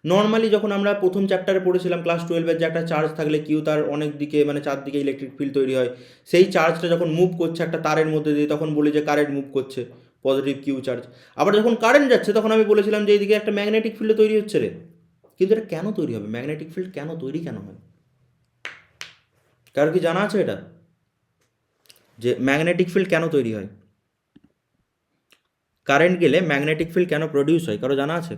[SPEAKER 1] নর্মালি যখন আমরা প্রথম চ্যাপ্টারে পড়েছিলাম ক্লাস 12-এর, যে একটা চার্জ থাকলে কিউ তার অনেক দিকে মানে চারদিকে ইলেকট্রিক ফিল্ড তৈরি হয়, সেই চার্জটা যখন মুভ করছে একটা তারের মধ্যে দিয়ে তখন বলি যে কারেন্ট মুভ করছে, পজিটিভ কিউ চার্জ। আবার যখন কারেন্ট যাচ্ছে তখন আমি বলেছিলাম যে এইদিকে একটা ম্যাগনেটিক ফিল্ড তৈরি হচ্ছে রে। কিন্তু এটা কেন তৈরি হবে? ম্যাগনেটিক ফিল্ড কেন তৈরি কেন হয়? কারো কি জানা আছে এটা, যে ম্যাগনেটিক ফিল্ড কেন তৈরি হয়? কারেন্ট গেলে ম্যাগনেটিক ফিল্ড কেন প্রডিউস হয়, কারো জানা আছে?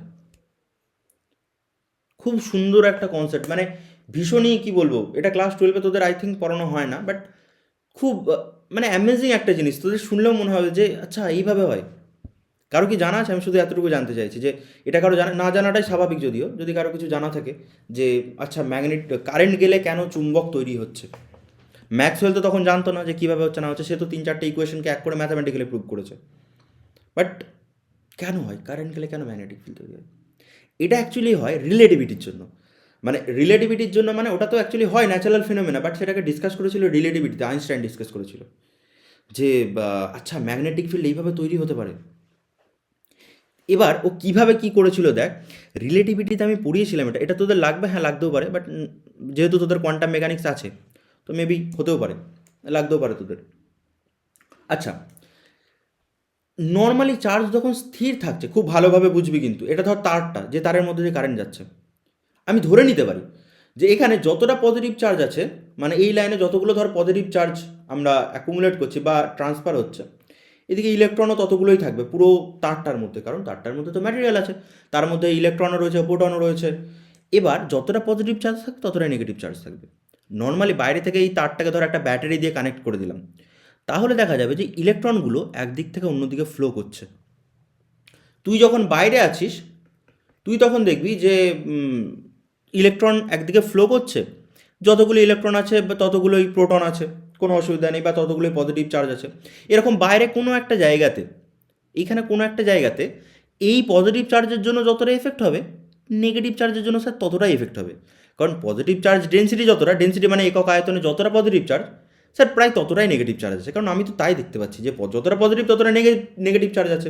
[SPEAKER 1] খুব সুন্দর একটা কনসেপ্ট, মানে ভীষণই কি বলবো, এটা ক্লাস 12-এ তোদের আই থিঙ্ক পড়ানো হয় না, বাট খুব মানে অ্যামেজিং একটা জিনিস, তোদের শুনলেও মনে হবে যে আচ্ছা এইভাবে হয়। কারো কি জানা আছে? আমি শুধু এতটুকু জানতে চাইছি যে এটা কারো না জানাটাই স্বাভাবিক, যদিও যদি কারো কিছু জানা থাকে যে আচ্ছা কারেন্ট গেলে কেন চুম্বক তৈরি হচ্ছে। ম্যাক্সওয়েল তো তখন জানতো না যে কীভাবে হচ্ছে না হচ্ছে, সে তো 3-4টে ইকুয়েশনকে এক করে ম্যাথামেটিক্যালি প্রুভ করেছে। বাট কেন হয় কারেন্ট গেলে, কেন ম্যাগনেটিক ফিল্ড তৈরি হয়? এটা অ্যাকচুয়ালি হয় রিলেটিভিটির জন্য। মানে রিলেটিভিটির জন্য, মানে ওটা তো অ্যাকচুয়ালি হয় ন্যাচারাল ফিনোমেনা, বাট সেটাকে ডিসকাস করেছিল রিলেটিভিটিতে, আইনস্টাইন ডিসকাস করেছিল যে আচ্ছা ম্যাগনেটিক ফিল্ড এইভাবে তৈরি হতে পারে। এবার ও কিভাবে কি করেছিল দেখ, রিলেটিভিটিতে আমি পড়িয়েছিলাম এটা, এটা তোদের লাগবে, হ্যাঁ লাগতেও পারে, বাট যেহেতু তোদের কোয়ান্টাম মেকানিক্স আছে তো মেবি হতেও পারে, লাগতেও পারে তোদের। আচ্ছা, নর্মালি চার্জ যখন স্থির থাকছে, খুব ভালোভাবে বুঝবি কিন্তু, এটা ধর তারটা, যে তারের মধ্যে দিয়ে কারেন্ট যাচ্ছে, আমি ধরে নিতে পারি যে এখানে যতটা পজিটিভ চার্জ আছে মানে এই লাইনে যতগুলো ধর পজিটিভ চার্জ আমরা অ্যাকুমুলেট করছি বা ট্রান্সফার হচ্ছে, এদিকে ইলেকট্রনও ততগুলোই থাকবে পুরো তারটার মধ্যে, কারণ তারটার মধ্যে তো ম্যাটেরিয়াল আছে, তার মধ্যে ইলেকট্রনও রয়েছে, প্রোটনও রয়েছে। এবার যতটা পজিটিভ চার্জ থাকবে ততটাই নেগেটিভ চার্জ থাকবে। নর্মালি বাইরে থেকে এই তারটাকে ধর একটা ব্যাটারি দিয়ে কানেক্ট করে দিলাম, তাহলে দেখা যাবে যে ইলেকট্রনগুলো একদিক থেকে অন্যদিকে ফ্লো করছে। তুই যখন বাইরে আছিস তুই তখন দেখবি যে ইলেকট্রন একদিকে ফ্লো করছে, যতগুলো ইলেকট্রন আছে বা ততগুলোই প্রোটন আছে, কোনো অসুবিধা নেই, বা ততগুলোই পজিটিভ চার্জ আছে। এরকম বাইরে কোনো একটা জায়গাতে, এইখানে কোনো একটা জায়গাতে এই পজিটিভ চার্জের জন্য যতটা এফেক্ট হবে, নেগেটিভ চার্জের জন্য স্যার ততটাই এফেক্ট হবে। কারণ পজিটিভ চার্জ ডেন্সিটি যতটা, ডেন্সিটি মানে একক আয়তনে যতটা পজিটিভ চার্জ, স্যার প্রায় ততটাই নেগেটিভ চার্জ আছে। কারণ আমি তো তাই দেখতে পাচ্ছি যে যতটা পজিটিভ ততটা নেগেটিভ চার্জ আছে।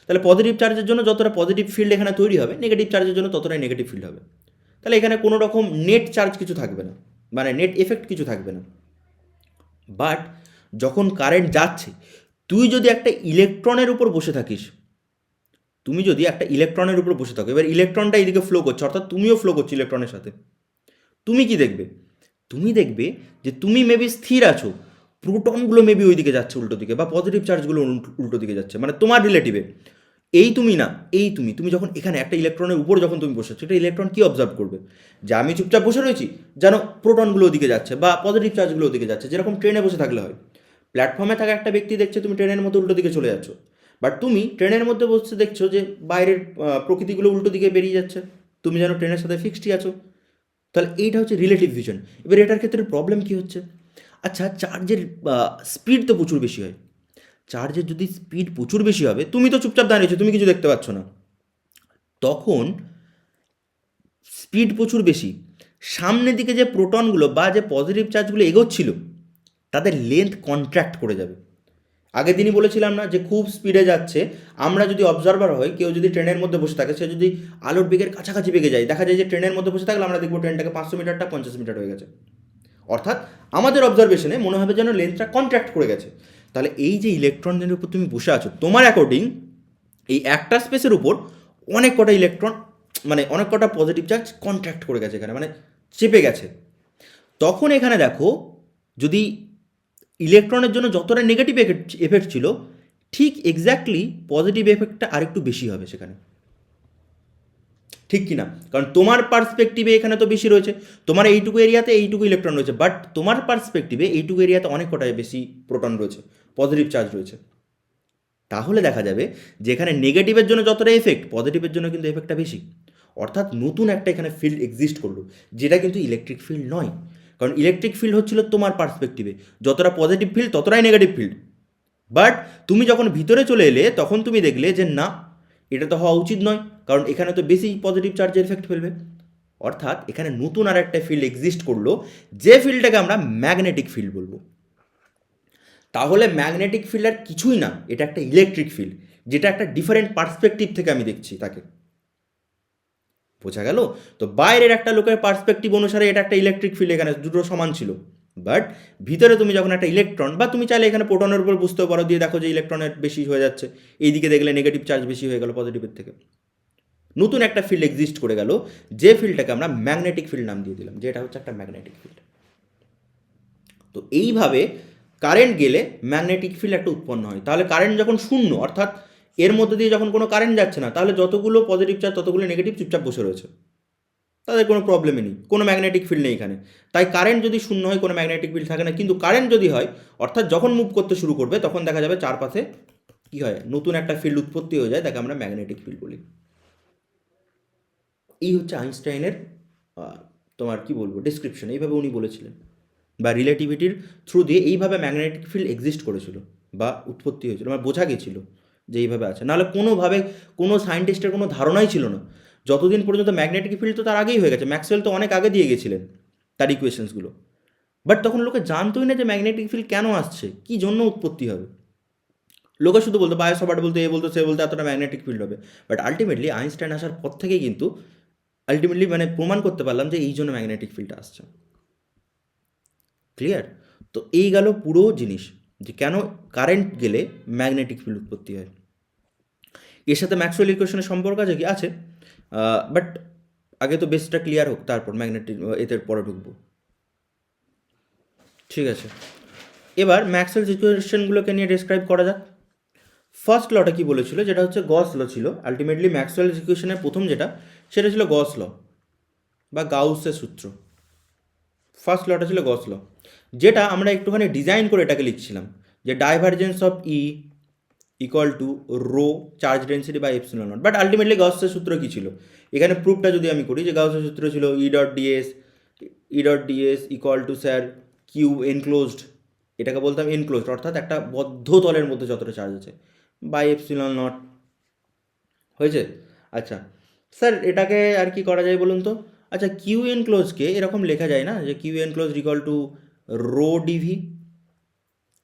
[SPEAKER 1] তাহলে পজিটিভ চার্জের জন্য যতটা পজিটিভ ফিল্ড এখানে তৈরি হবে, নেগেটিভ চার্জের জন্য ততটাই নেগেটিভ ফিল্ড হবে। তাহলে এখানে কোনো রকম নেট চার্জ কিছু থাকবে না, মানে নেট এফেক্ট কিছু থাকবে না। বাট যখন কারেন্ট যাচ্ছে, তুই যদি একটা ইলেকট্রনের উপর বসে থাকিস, তুমি যদি একটা ইলেকট্রনের উপর বসে থাকো, এবার ইলেকট্রনটা এদিকে ফ্লো করছে, অর্থাৎ তুমিও ফ্লো করছো ইলেকট্রনের সাথে, তুমি কি দেখবে? তুমি দেখবে যে তুমি মেবি স্থির আছো, প্রোটনগুলো মেবি ওই দিকে যাচ্ছে উল্টো দিকে, বা পজিটিভ চার্জগুলো উল্টো দিকে যাচ্ছে, মানে তোমার রিলেটিভে। এই তুমি না, এই তুমি যখন এখানে একটা ইলেকট্রনের উপর যখন তুমি বসে আছো, এটা ইলেকট্রন কি অবজার্ভ করবে? যে আমি চুপচাপ বসে রয়েছি, যেন প্রোটনগুলো ওদিকে যাচ্ছে বা পজিটিভ চার্জগুলো ওদিকে যাচ্ছে, যেরকম ট্রেনে বসে থাকলে হয়। প্ল্যাটফর্মে থাকা একটা ব্যক্তি দেখছে তুমি ট্রেনের মধ্যে উল্টো দিকে চলে যাচ্ছ, বাট তুমি ট্রেনের মধ্যে বসে দেখছো যে বাইরের প্রকৃতিগুলো উল্টো দিকে বেরিয়ে যাচ্ছে, তুমি যেন ট্রেনের সাথে ফিক্সডই আছো। তাহলে এইটা হচ্ছে রিলেটিভ ভিশন। এবার এটার ক্ষেত্রে প্রবলেম কী হচ্ছে? আচ্ছা, চার্জের স্পিড তো প্রচুর বেশি হয়। চার্জের যদি স্পিড প্রচুর বেশি হবে, তুমি তো চুপচাপ দাঁড়িয়েছো, তুমি কিছু দেখতে পাচ্ছ না, তখন স্পিড প্রচুর বেশি, সামনের দিকে যে প্রোটনগুলো বা যে পজিটিভ চার্জগুলো এগোচ্ছিল, তাদের লেন্থ কন্ট্র্যাক্ট করে যাবে। আগের দিনই বলেছিলাম না যে খুব স্পিডে যাচ্ছে, আমরা যদি অবজারভার হই, কেউ যদি ট্রেনের মধ্যে বসে থাকে, সে যদি আলোর বেগের কাছাকাছি বেগে যায়, দেখা যায় যে ট্রেনের মধ্যে বসে থাকলে আমরা দেখবো ট্রেনটাকে 500 মিটারটা 50 মিটার হয়ে গেছে। অর্থাৎ আমাদের অবজারভেশনে মনে হবে যেন লেন্থটা কন্ট্র্যাক্ট করে গেছে। তাহলে এই যে ইলেকট্রনের উপর তুমি বসে আছো, তোমার অ্যাকর্ডিং এই একটা স্পেসের উপর অনেক কটা ইলেকট্রন, মানে অনেক কটা পজিটিভ চার্জ কন্ট্র্যাক্ট করে গেছে এখানে, মানে চেপে গেছে। তখন এখানে দেখো, যদি ইলেকট্রনের জন্য যতটা নেগেটিভ এফেক্ট ছিল, ঠিক এক্স্যাক্টলি পজিটিভ এফেক্টটা আরেকটু বেশি হবে সেখানে, ঠিক কি না? কারণ তোমার পার্সপেক্টিভে এখানে তো বেশি রয়েছে, তোমার এইটুকু এরিয়াতে এইটুকু ইলেকট্রন রয়েছে, বাট তোমার পার্সপেক্টিভে এইটুকু এরিয়াতে অনেক কটায় বেশি প্রোটন রয়েছে, পজিটিভ চার্জ রয়েছে। তাহলে দেখা যাবে যে এখানে নেগেটিভের জন্য যতটা এফেক্ট, পজিটিভের জন্য কিন্তু এফেক্টটা বেশি। অর্থাৎ নতুন একটা এখানে ফিল্ড এক্সিস্ট করলো, যেটা কিন্তু ইলেকট্রিক ফিল্ড নয়। কারণ ইলেকট্রিক ফিল্ড হচ্ছিল তোমার পার্সপেক্টিভে, যতটা পজিটিভ ফিল্ড ততটাই নেগেটিভ ফিল্ড। বাট তুমি যখন ভিতরে চলে এলে, তখন তুমি দেখলে যে না, এটা তো হওয়া উচিত নয়, কারণ এখানে তো বেশি পজিটিভ চার্জের এফেক্ট ফেলবে। অর্থাৎ এখানে নতুন আর একটা ফিল্ড এক্সিস্ট করলো, যে ফিল্ডটাকে আমরা ম্যাগনেটিক ফিল্ড বলবো। তাহলে ম্যাগনেটিক ফিল্ড আর কিছুই না, এটা একটা ইলেকট্রিক ফিল্ড, যেটা একটা ডিফারেন্ট পার্সপেক্টিভ থেকে আমি দেখছি তাকে। বোঝা গেল? তো বাইরের একটা লোকের পার্সপেক্টিভ অনুসারে এটা একটা ইলেকট্রিক ফিল্ড, এখানে দুটো সমান ছিল। বাট ভিতরে তুমি যখন একটা ইলেকট্রন, বা তুমি চাইলে এখানে প্রোটনের উপর বুঝতেও পারো, দিয়ে দেখো যে ইলেকট্রনের বেশি হয়ে যাচ্ছে, এইদিকে দেখলে নেগেটিভ চার্জ বেশি হয়ে গেল পজিটিভের থেকে। নতুন একটা ফিল্ড এক্সিস্ট করে গেল, যে ফিল্ডটাকে আমরা ম্যাগনেটিক ফিল্ড নাম দিয়ে দিলাম, যে এটা হচ্ছে একটা ম্যাগনেটিক ফিল্ড। তো এইভাবে কারেন্ট গেলে ম্যাগনেটিক ফিল্ড একটা উৎপন্ন হয়। তাহলে কারেন্ট যখন শূন্য, অর্থাৎ এর মধ্যে দিয়ে যখন কোনো কারেন্ট যাচ্ছে না, তাহলে যতগুলো পজিটিভ চার্জ ততগুলো নেগেটিভ চুপচাপ বসে রয়েছে, তাদের কোনো প্রবলেমই নেই, কোনো ম্যাগনেটিক ফিল্ড নেই এখানে। তাই কারেন্ট যদি শূন্য হয়, কোনো ম্যাগনেটিক ফিল্ড থাকে না। কিন্তু কারেন্ট যদি হয়, অর্থাৎ যখন মুভ করতে শুরু করবে, তখন দেখা যাবে চারপাশে কী হয়, নতুন একটা ফিল্ড উৎপত্তি হয়ে যায়, তাকে আমরা ম্যাগনেটিক ফিল্ড বলি। এই হচ্ছে আইনস্টাইনের তোমার কি বলবো ডিসক্রিপশন, এইভাবে উনি বলেছিলেন, বা রিলেটিভিটির থ্রু দিয়ে এইভাবে ম্যাগনেটিক ফিল্ড এক্সিস্ট করেছিল বা উৎপত্তি হয়েছিল, মানে বোঝা গেছিল যে এইভাবে আছে। নাহলে কোনোভাবে কোনো সায়েন্টিস্টের কোনো ধারণাই ছিল না যতদিন পর্যন্ত ম্যাগনেটিক ফিল্ড তো তার আগেই হয়ে গেছে, ম্যাক্সওয়েল তো অনেক আগে দিয়ে গেছিলেন তার ইকুয়েশনসগুলো। বাট তখন লোকে জানতোই না যে ম্যাগনেটিক ফিল্ড কেন আসছে, কী জন্য উৎপত্তি হবে। লোকে শুধু বলতো, বায়োসাভার্ট বলতো, এ বলতো, সে বলতো, এতটা ম্যাগনেটিক ফিল্ড হবে। বাট আলটিমেটলি আইনস্টাইন আসার পর থেকেই কিন্তু আলটিমেটলি মানে প্রমাণ করতে পারলাম যে এই জন্য ম্যাগনেটিক ফিল্ডটা আসছে। ক্লিয়ার? তো এই গেল পুরো জিনিস, যে কেন কারেন্ট গেলে ম্যাগনেটিক ফিল্ড উৎপত্তি হয়। এর সাথে ম্যাক্সওয়েল ইকুয়েশনের সম্পর্ক আছে কি? আছে, বাট আগে তো বেসটা ক্লিয়ার হোক, তারপর ম্যাগনেটিক এদের পরে ঢুকবো। ঠিক আছে, এবার ম্যাক্সওয়েলস ইকুয়েশনগুলোকে নিয়ে ডেসক্রাইব করা যাক। ফার্স্ট লটা কি বলেছিল, যেটা হচ্ছে গস ল ছিল। আলটিমেটলি ম্যাক্সওয়েলস ইকুয়েশনের প্রথম যেটা, সেটা ছিল গস ল বা গাউসের সূত্র। ফার্স্ট লটা ছিল গস ল, যেটা আমরা একটুখানি ডিজাইন করে এটাকে লিখছিলাম, যে divergence of E equal to rho charge density by epsilon naught. But ultimately গাউসের সূত্র কী ছিল, এখানে প্রুফটা যদি আমি করি, যে গাউসের সূত্র ছিল E dot DS equal to sir Q enclosed, এটাকে বলতাম এনক্লোজড, অর্থাৎ একটা বদ্ধ তলের মধ্যে যতটা চার্জ আছে, বাই এপসিলন নট। হয়েছে? আচ্ছা স্যার, এটাকে আর কি করা যায় বলুন তো? আচ্ছা, কিউ এনক্লোজকে এরকম লেখা যায় না, যে Q enclose equal to rho DV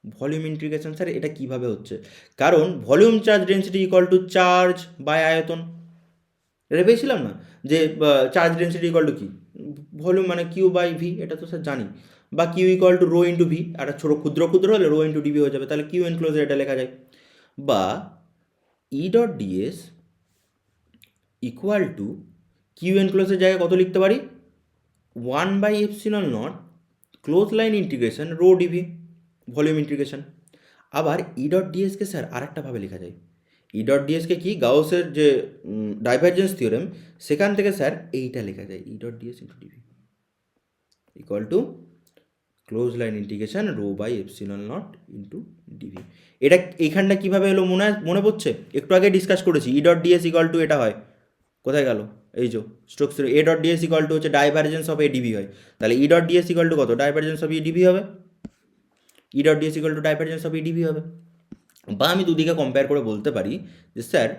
[SPEAKER 1] volume integration. Sir এটা কিভাবে হচ্ছে? কারণ volume charge density equal to charge by আয়তন, এটা পেয়েছিলাম না, যে চার্জ ডেন্সিটি ইকুয়াল টু কি, ভলিউম মানে কিউ বাই ভি, এটা তো স্যার জানি। বা Q equal to rho into V, একটা ছোটো ক্ষুদ্র ক্ষুদ্র হলে রো ইন্টু ডিভি হয়ে যাবে, তাহলে কিউ এনক্লোজে এটা লেখা যায়। বা E dot DS equal to Q এনক্লোজের জায়গায় কত লিখতে পারি, 1/এপসিলন naught closed line integration rho DV volume integration. আবার ই ডট ডিএসকে স্যার আরেকটাভাবে লেখা যায়, ই ডট ডিএসকে কি, গাউসের যে ডাইভারজেন্স থিওরেম, সেখান থেকে স্যার এইটা লেখা যায়, E dot DS into DV equal to close line integration rho by epsilon naught into DV. এটা এইখানটা কীভাবে এলো মনে পড়ছে? একটু আগে ডিসকাস করেছি, E dot DS equal to এটা হয়, কোথায় গেল, এই যে Stokes, A dot DS equal to হচ্ছে ডাইভারজেন্স অফ এ ডিভি হয়, তাহলে E dot DS equal to কত, ডাইভারজেন্স অফ ই ডিভি হবে, E dot DS equal to divergence of E DV হবে। বা আমি দুদিকে কম্পেয়ার করে বলতে পারি যে sir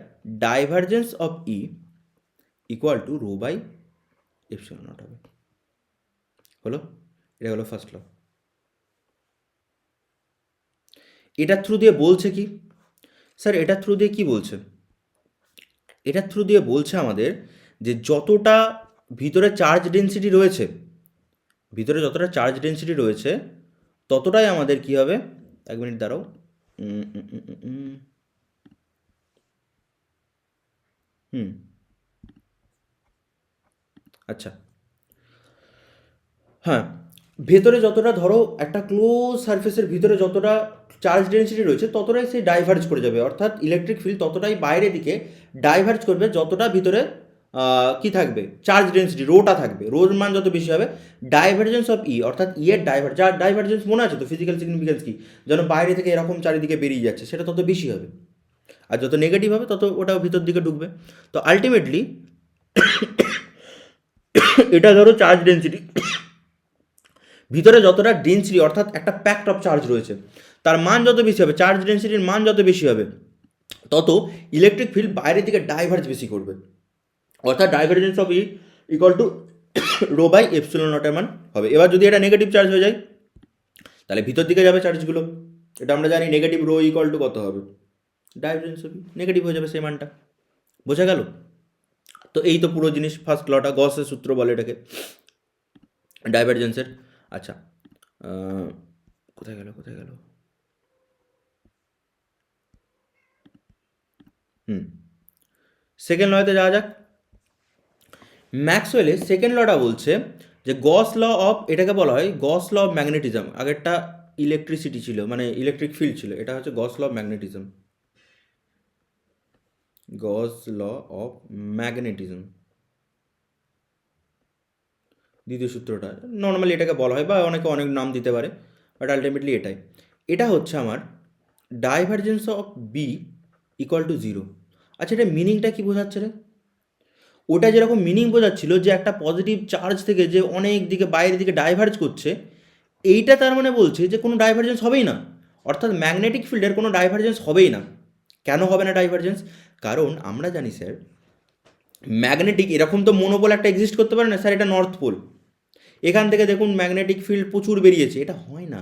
[SPEAKER 1] divergence of E equal to rho by epsilon naught হবে। হলো, এটা হলো ফার্স্ট ল। এটার থ্রু দিয়ে বলছে কি স্যার, এটার থ্রু দিয়ে কি বলছে, এটার থ্রু দিয়ে বলছে আমাদের যে যতটা ভিতরে চার্জ ডেন্সিটি রয়েছে, ভিতরে যতটা চার্জ ডেন্সিটি রয়েছে ততটাই আমাদের কি হবে, এক মিনিট দাঁড়াও, আচ্ছা হ্যাঁ, ভেতরে যতটা ধরো একটা ক্লোজ সারফেসের ভিতরে যতটা চার্জ ডেন্সিটি রয়েছে ততটাই সে ডাইভার্জ করে যাবে, অর্থাৎ ইলেকট্রিক ফিল্ড ততটাই বাইরের দিকে ডাইভার্জ করবে যতটা ভিতরে কি থাকবে, চার্জ ডেন্সিটি রোটা থাকবে, রোর মান যত বেশি হবে, ডাইভারজেন্স অফ ই অর্থাৎ ই এর যার ডাইভারজেন্স মনে আছে তো, ফিজিক্যাল সিগনিফিকেন্স কি, যেন বাইরে থেকে এরকম চারিদিকে বেরিয়ে যাচ্ছে, সেটা তত বেশি হবে। আর যত নেগেটিভ হবে তত ওটাও ভিতর দিকে ঢুকবে। তো আলটিমেটলি এটা ধরো চার্জ ডেন্সিটি, ভিতরে যতটা ডেন্সিটি অর্থাৎ একটা প্যাকড অফ চার্জ রয়েছে, তার মান যত বেশি হবে, চার্জ ডেন্সিটির মান যত বেশি হবে, তত ইলেকট্রিক ফিল্ড বাইরের দিকে ডাইভার্জ বেশি করবে, অর্থাৎ divergence of E equal to rho by epsilon নটের মান হবে। এবার যদি এটা নেগেটিভ চার্জ হয়ে যায়, তাহলে ভিতর দিকে যাবে চার্জগুলো, এটা আমরা জানি, নেগেটিভ রো ইকুয়াল টু কত হবে, ডাইভারজেন্স অফ ই নেগেটিভ হয়ে যাবে সেই মানটা। বোঝা গেল? তো এই তো পুরো জিনিস, ফার্স্ট লটা গসের সূত্র বলে এটাকে ডাইভারজেন্সের। আচ্ছা কোথায় গেল, সেকেন্ড লতে যাওয়া যাক। ম্যাক্সওয়েলের সেকেন্ড লটা বলছে যে গস ল অফ, এটাকে বলা হয় গস ল অফ ম্যাগনেটিজম, আগেরটা ইলেকট্রিসিটি ছিল মানে ইলেকট্রিক ফিল্ড ছিল, এটা হচ্ছে Gauss law of magnetism, Gauss law of magnetism দ্বিতীয় সূত্রটা, নর্মালি এটাকে বলা হয় বা অনেকে অনেক নাম দিতে পারে, বাট আলটিমেটলি এটাই, এটা হচ্ছে আমার divergence of B equal to zero. আচ্ছা, এটা মিনিংটা কী বোঝাচ্ছে রে? ওটা যেরকম মিনিং বোঝাচ্ছিল যে একটা পজিটিভ চার্জ থেকে যে অনেক দিকে বাইরের দিকে ডাইভার্জ করছে, এইটা তার মানে বলছে যে কোনো ডাইভারজেন্স হবেই না, অর্থাৎ ম্যাগনেটিক ফিল্ডের কোনো ডাইভারজেন্স হবেই না। কেন হবে না ডাইভারজেন্স? কারণ আমরা জানি স্যার, ম্যাগনেটিক এরকম তো মনোপোল একটা এক্সিস্ট করতে পারে না স্যার, এটা নর্থ পোল, এখান থেকে দেখুন ম্যাগনেটিক ফিল্ড প্রচুর বেরিয়েছে, এটা হয় না,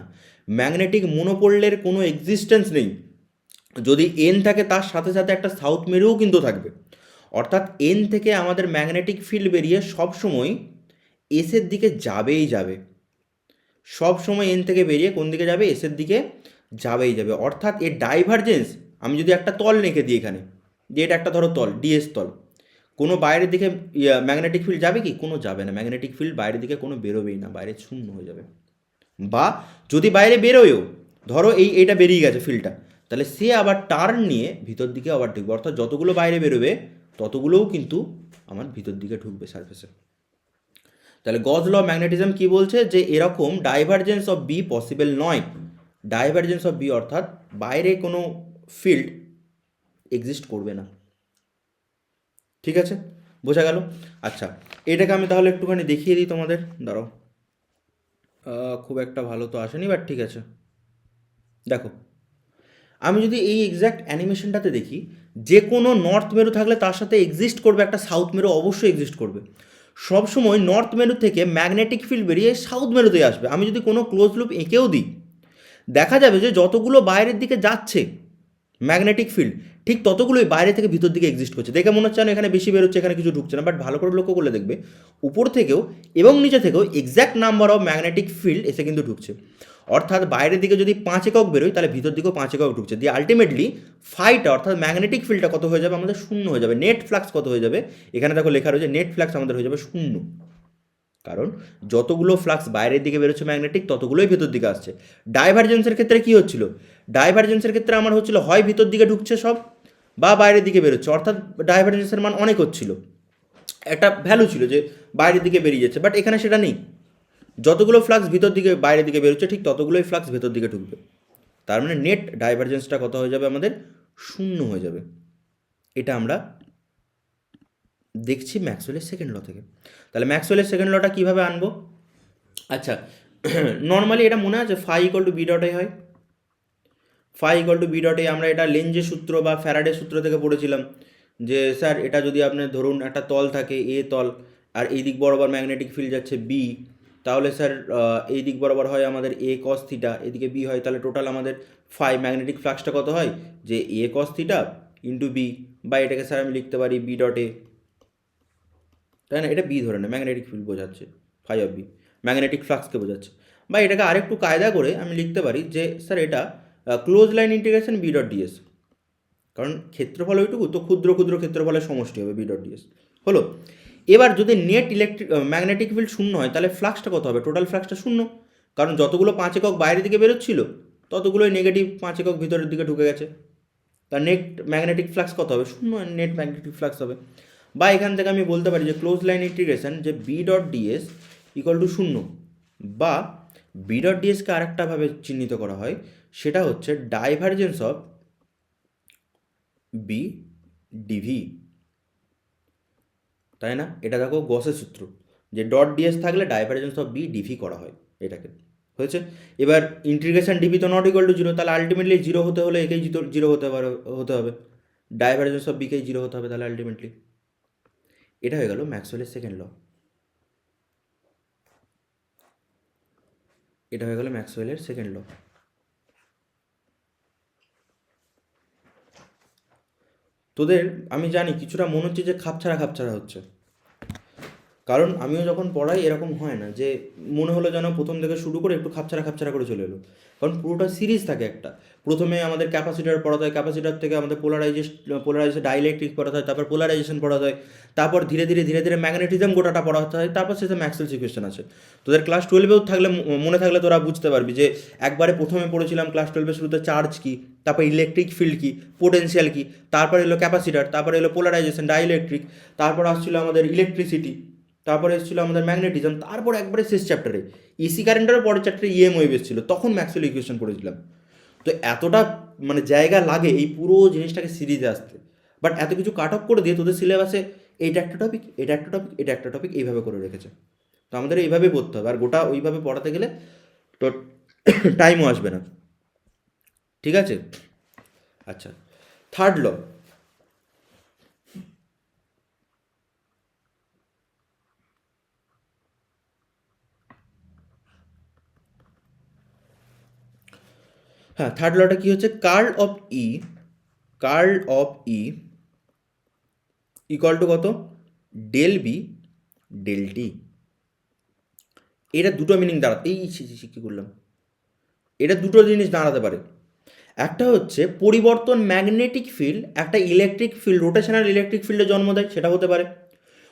[SPEAKER 1] ম্যাগনেটিক মনোপোলের কোনো এক্সিস্টেন্স নেই। যদি এন থাকে তার সাথে সাথে একটা সাউথ মেরুও কিন্তু থাকবে, অর্থাৎ এন থেকে আমাদের ম্যাগনেটিক ফিল্ড বেরিয়ে সবসময় এসের দিকে যাবেই যাবে, সব সময় এন থেকে বেরিয়ে কোন দিকে যাবে, এসের দিকে যাবেই যাবে, অর্থাৎ এর ডাইভারজেন্স, আমি যদি একটা তল রেখে দিই এখানে, যে এটা একটা ধরো তল, ডিএস তল, কোনো বাইরের দিকে ম্যাগনেটিক ফিল্ড যাবে কি, কোনো যাবে না, ম্যাগনেটিক ফিল্ড বাইরের দিকে কোনো বেরোবেই না, বাইরে শূন্য হয়ে যাবে। বা যদি বাইরে বেরোয়ও, ধরো এইটা বেরিয়ে গেছে ফিল্ডটা, তাহলে সে আবার টার্ন নিয়ে ভিতর দিকে আবার ঢুকবে, অর্থাৎ যতগুলো বাইরে বেরোবে ততগুলোও কিন্তু আমার ভিতর দিকে ঢুকবে সারফেসে। তাহলে গজ ল ম্যাগনেটিজম কি বলছে, যে এরকম ডাইভারজেন্স অফ বি পসিবল নয়। ডাইভারজেন্স অফ বি অর্থাৎ বাইরে কোনো ফিল্ড এক্সিস্ট করবে না। ঠিক আছে, বোঝা গেল? আচ্ছা, এটাকে আমি তাহলে একটুখানি দেখিয়ে দিই তোমাদের, দাঁড়াও। খুব একটা ভালো তো আসেনি, বাট ঠিক আছে। দেখো, আমি যদি এই এক্স্যাক্ট অ্যানিমেশনটাতে দেখি, যে কোনো নর্থ মেরু থাকলে তার সাথে এক্সিস্ট করবে একটা সাউথ মেরু, অবশ্যই এক্সিস্ট করবে। সবসময় নর্থ মেরু থেকে ম্যাগনেটিক ফিল্ড বেরিয়ে সাউথ মেরুতেই আসবে। আমি যদি কোনো ক্লোজ লুপ এঁকেও দিই, দেখা যাবে যে যতগুলো বাইরের দিকে যাচ্ছে ম্যাগনেটিক ফিল্ড, ঠিক ততগুলোই বাইরে থেকে ভিতর দিকে এক্সিস্ট করছে। দেখে মনে হচ্ছে না এখানে বেশি বেরোচ্ছে, এখানে কিছু ঢুকছে না, বাট ভালো করে লক্ষ্য করলে দেখবে উপর থেকেও এবং নিচে থেকেও exact number of magnetic field এসে কিন্তু ঢুকছে। অর্থাৎ বাইরের দিকে যদি 5 একক বেরোয়, তাহলে ভিতর দিকেও 5 একক ঢুকছে, দিয়ে আলটিমেটলি ফাইটা অর্থাৎ ম্যাগনেটিক ফিল্ডটা কত হয়ে যাবে আমাদের? শূন্য হয়ে যাবে। নেট ফ্লাক্স কত হয়ে যাবে? এখানে দেখো লেখা রয়েছে নেট ফ্লাক্স আমাদের হয়ে যাবে শূন্য। কারণ যতগুলো ফ্লাক্স বাইরের দিকে বেরোচ্ছে ম্যাগনেটিক, ততগুলোই ভেতর দিকে আসছে। ডাইভারজেন্সের ক্ষেত্রে কি হচ্ছিল? ডাইভারজেন্সের ক্ষেত্রে আমার হচ্ছিল হয় ভিতর দিকে ঢুকছে সব, বা বাইরের দিকে বেরোচ্ছে, অর্থাৎ ডাইভারজেন্সের মান অনেক হচ্ছিল, একটা ভ্যালু ছিল যে বাইরের দিকে বেরিয়ে যাচ্ছে। বাট এখানে সেটা নেই, যতগুলো ফ্লাক্স ভিতর দিকে বাইরের দিকে বেরোচ্ছে ঠিক ততগুলোই ফ্লাক্স ভেতর দিকে ঢুকবে। তার মানে নেট ডাইভারজেন্সটা কত হয়ে যাবে আমাদের? শূন্য হয়ে যাবে। এটা আমরা দেখছি ম্যাক্সওয়েলের সেকেন্ড ল থেকে। তাহলে ম্যাক্সওয়েলের সেকেন্ড লটা কীভাবে আনবো? আচ্ছা, নর্মালি এটা মনে আছে phi equal to B dot A হয়। Phi equal to B dot A আমরা এটা লেঞ্জের সূত্র বা ফ্যারাডের সূত্র থেকে পড়েছিলাম, যে স্যার এটা যদি আপনার ধরুন একটা তল থাকে এ তল, আর এই দিক বরাবর ম্যাগনেটিক ফিল্ড যাচ্ছে বি, তাহলে স্যার এই দিক বরাবর হয় আমাদের এ কস থিটা, এদিকে বি হয়, তাহলে টোটাল আমাদের ফাই ম্যাগনেটিক ফ্লাক্সটা কত হয়? যে এ কস থিটা ইন্টু বি, বা এটাকে স্যার আমি লিখতে পারি বি ডট এ, তাই না? এটা বি ধরে না, ম্যাগনেটিক ফিল্ড বোঝাচ্ছে, ফাই অফ বি ম্যাগনেটিক ফ্লাক্সকে বোঝাচ্ছে। বা এটাকে আরেকটু কায়দা করে আমি লিখতে পারি যে স্যার এটা close line integration B dot DS, কারণ ক্ষেত্রফল ওইটুকু, তো ক্ষুদ্র ক্ষুদ্র ক্ষেত্রফলের সমষ্টি হবে বি ডট ডিএস। হলো। এবার যদি নেট ম্যাগনেটিক ফিল্ড শূন্য হয়, তাহলে ফ্লাক্সটা কত হবে? টোটাল ফ্লাক্সটা শূন্য, কারণ যতগুলো 5 একক বাইরের দিকে বেরোচ্ছিল ততগুলোই নেগেটিভ 5 একক ভিতরের দিকে ঢুকে গেছে, তার নেট ম্যাগনেটিক ফ্লাক্স কত হবে? শূন্য নেট ম্যাগনেটিক ফ্লাক্স হবে। বা এখান থেকে আমি বলতে পারি যে ক্লোজ লাইন ইন্টিগ্রেশন যে B dot DS equal to শূন্য, বা বি ডট ডিএসকে আরেকটাভাবে চিহ্নিত করা হয়, সেটা হচ্ছে ডাইভারজেন্স অফ বি ডিভি, তাই না? এটা দেখো গসের সূত্র, যে ডট ডিএস থাকলে ডাইভারজেন্স অফ বি ডিভি করা হয় এটাকে। হয়েছে। এবার ইন্টিগ্রেশন ডিভি তো নট ইকুয়াল টু জিরো, তাহলে আলটিমেটলি জিরো হতে হলে একেই জিরো হতে হবে, ডাইভারজেন্স অফ বিকেই জিরো হতে হবে, তাহলে আলটিমেটলি। এটা হয়ে গেল ম্যাক্সওয়েলের সেকেন্ড ল। এটা হয়ে গেল ম্যাক্সওয়েলের সেকেন্ড ল। তোদের আমি জানি কিছুটা মনে হচ্ছে যে খাপছাড়া হচ্ছে, কারণ আমিও যখন পড়াই এরকম হয় না যে মনে হলো যেন প্রথম থেকে শুরু করে একটু খাপছাড়া করে চলে এলো, কারণ পুরোটা সিরিজ থাকে একটা। প্রথমে আমাদের ক্যাপাসিটার পড়াতে হয়, ক্যাপাসিটার থেকে আমাদের পোলারাইজেশন ডাইইলেকট্রিক পড়াতে হয়, তারপর পোলারাইজেশন পড়াতে হয়, তারপর ধীরে ধীরে ম্যাগনেটিজম গোটাটা পড়াতে হয়, তারপর শেষে ম্যাক্সওয়েলস ইকুয়েশন আছে। তোদের ক্লাস 12-এও থাকলে মনে থাকলে তোরা বুঝতে পারবি যে একবারে প্রথমে পড়েছিলাম ক্লাস 12-এর শুরুতে চার্জ কী, তারপর ইলেকট্রিক ফিল্ড কী, পোটেনশিয়াল কী, তারপর এলো ক্যাপাসিটার, তারপর এলো পোলারাইজেশন ডাইইলেকট্রিক, তারপর আসছিল আমাদের ইলেকট্রিসিটি, তারপরে এসেছিলো আমাদের ম্যাগনেটিজম, তারপর একবারে শেষ চ্যাপ্টারে ইসি কারেন্টেরও পরের চ্যাপ্টারে ইএম ওয়েভ এসেছিলো, তখন ম্যাক্সওয়েল ইকুয়েশন পড়েছিলাম। তো এতটা মানে জায়গা লাগে এই পুরো জিনিসটাকে সিরিজে আসতে, বাট এত কিছু কাট অফ করে দিয়ে তোদের সিলেবাসে এইটা একটা টপিক, এটা একটা টপিক, এটা একটা টপিক এইভাবে করে রেখেছে। তো আমাদের এইভাবেই পড়তে হবে, আর গোটা ওইভাবে পড়াতে গেলে তো টাইমও আসবে না। ঠিক আছে? আচ্ছা, থার্ড ল। হ্যাঁ, থার্ড লটা কী হচ্ছে? Curl of E equal to কত? Del B del T. এটা দুটো মিনিং দাঁড়াতে কী করলাম, এটা দুটো জিনিস দাঁড়াতে পারে। একটা হচ্ছে পরিবর্তন ম্যাগনেটিক ফিল্ড একটা ইলেকট্রিক ফিল্ড, রোটেশনাল ইলেকট্রিক ফিল্ডে জন্ম দেয়, সেটা হতে পারে।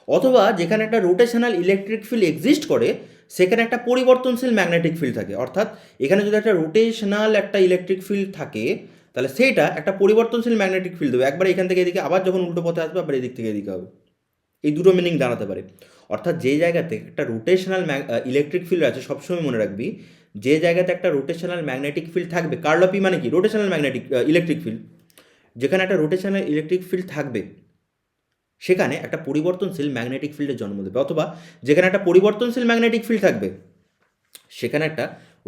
[SPEAKER 1] অথবা যেখানে একটা রোটেশনাল ইলেকট্রিক ফিল্ড এক্সিস্ট করে সেখানে একটা পরিবর্তনশীল ম্যাগনেটিক ফিল্ড থাকে। অর্থাৎ এখানে যদি একটা রোটেশনাল একটা ইলেকট্রিক ফিল্ড থাকে, তাহলে সেইটা একটা পরিবর্তনশীল ম্যাগনেটিক ফিল্ড দেবে। একবার এখান থেকে এদিকে, আবার যখন উল্টো পথে আসবে আবার এদিক থেকে এদিকে হবে। এই দুটো মিনিং দাঁড়াতে পারে। অর্থাৎ যে জায়গাতে একটা রোটেশনাল ইলেকট্রিক ফিল্ড আছে, সবসময় মনে রাখবি যে জায়গাতে একটা রোটেশনাল ম্যাগনেটিক ফিল্ড থাকবে, কার্ল অফ ই মানে কি, রোটেশনাল ম্যাগনেটিক ইলেকট্রিক ফিল্ড, যেখানে একটা রোটেশনাল ইলেকট্রিক ফিল্ড থাকবে সেখানে একটা পরিবর্তনশীল ম্যাগনেটিক ফিল্ডের জন্ম দেবে। অথবা যেখানে একটা পরিবর্তনশীল ম্যাগনেটিক ফিল্ড থাকবে সেখানে একটা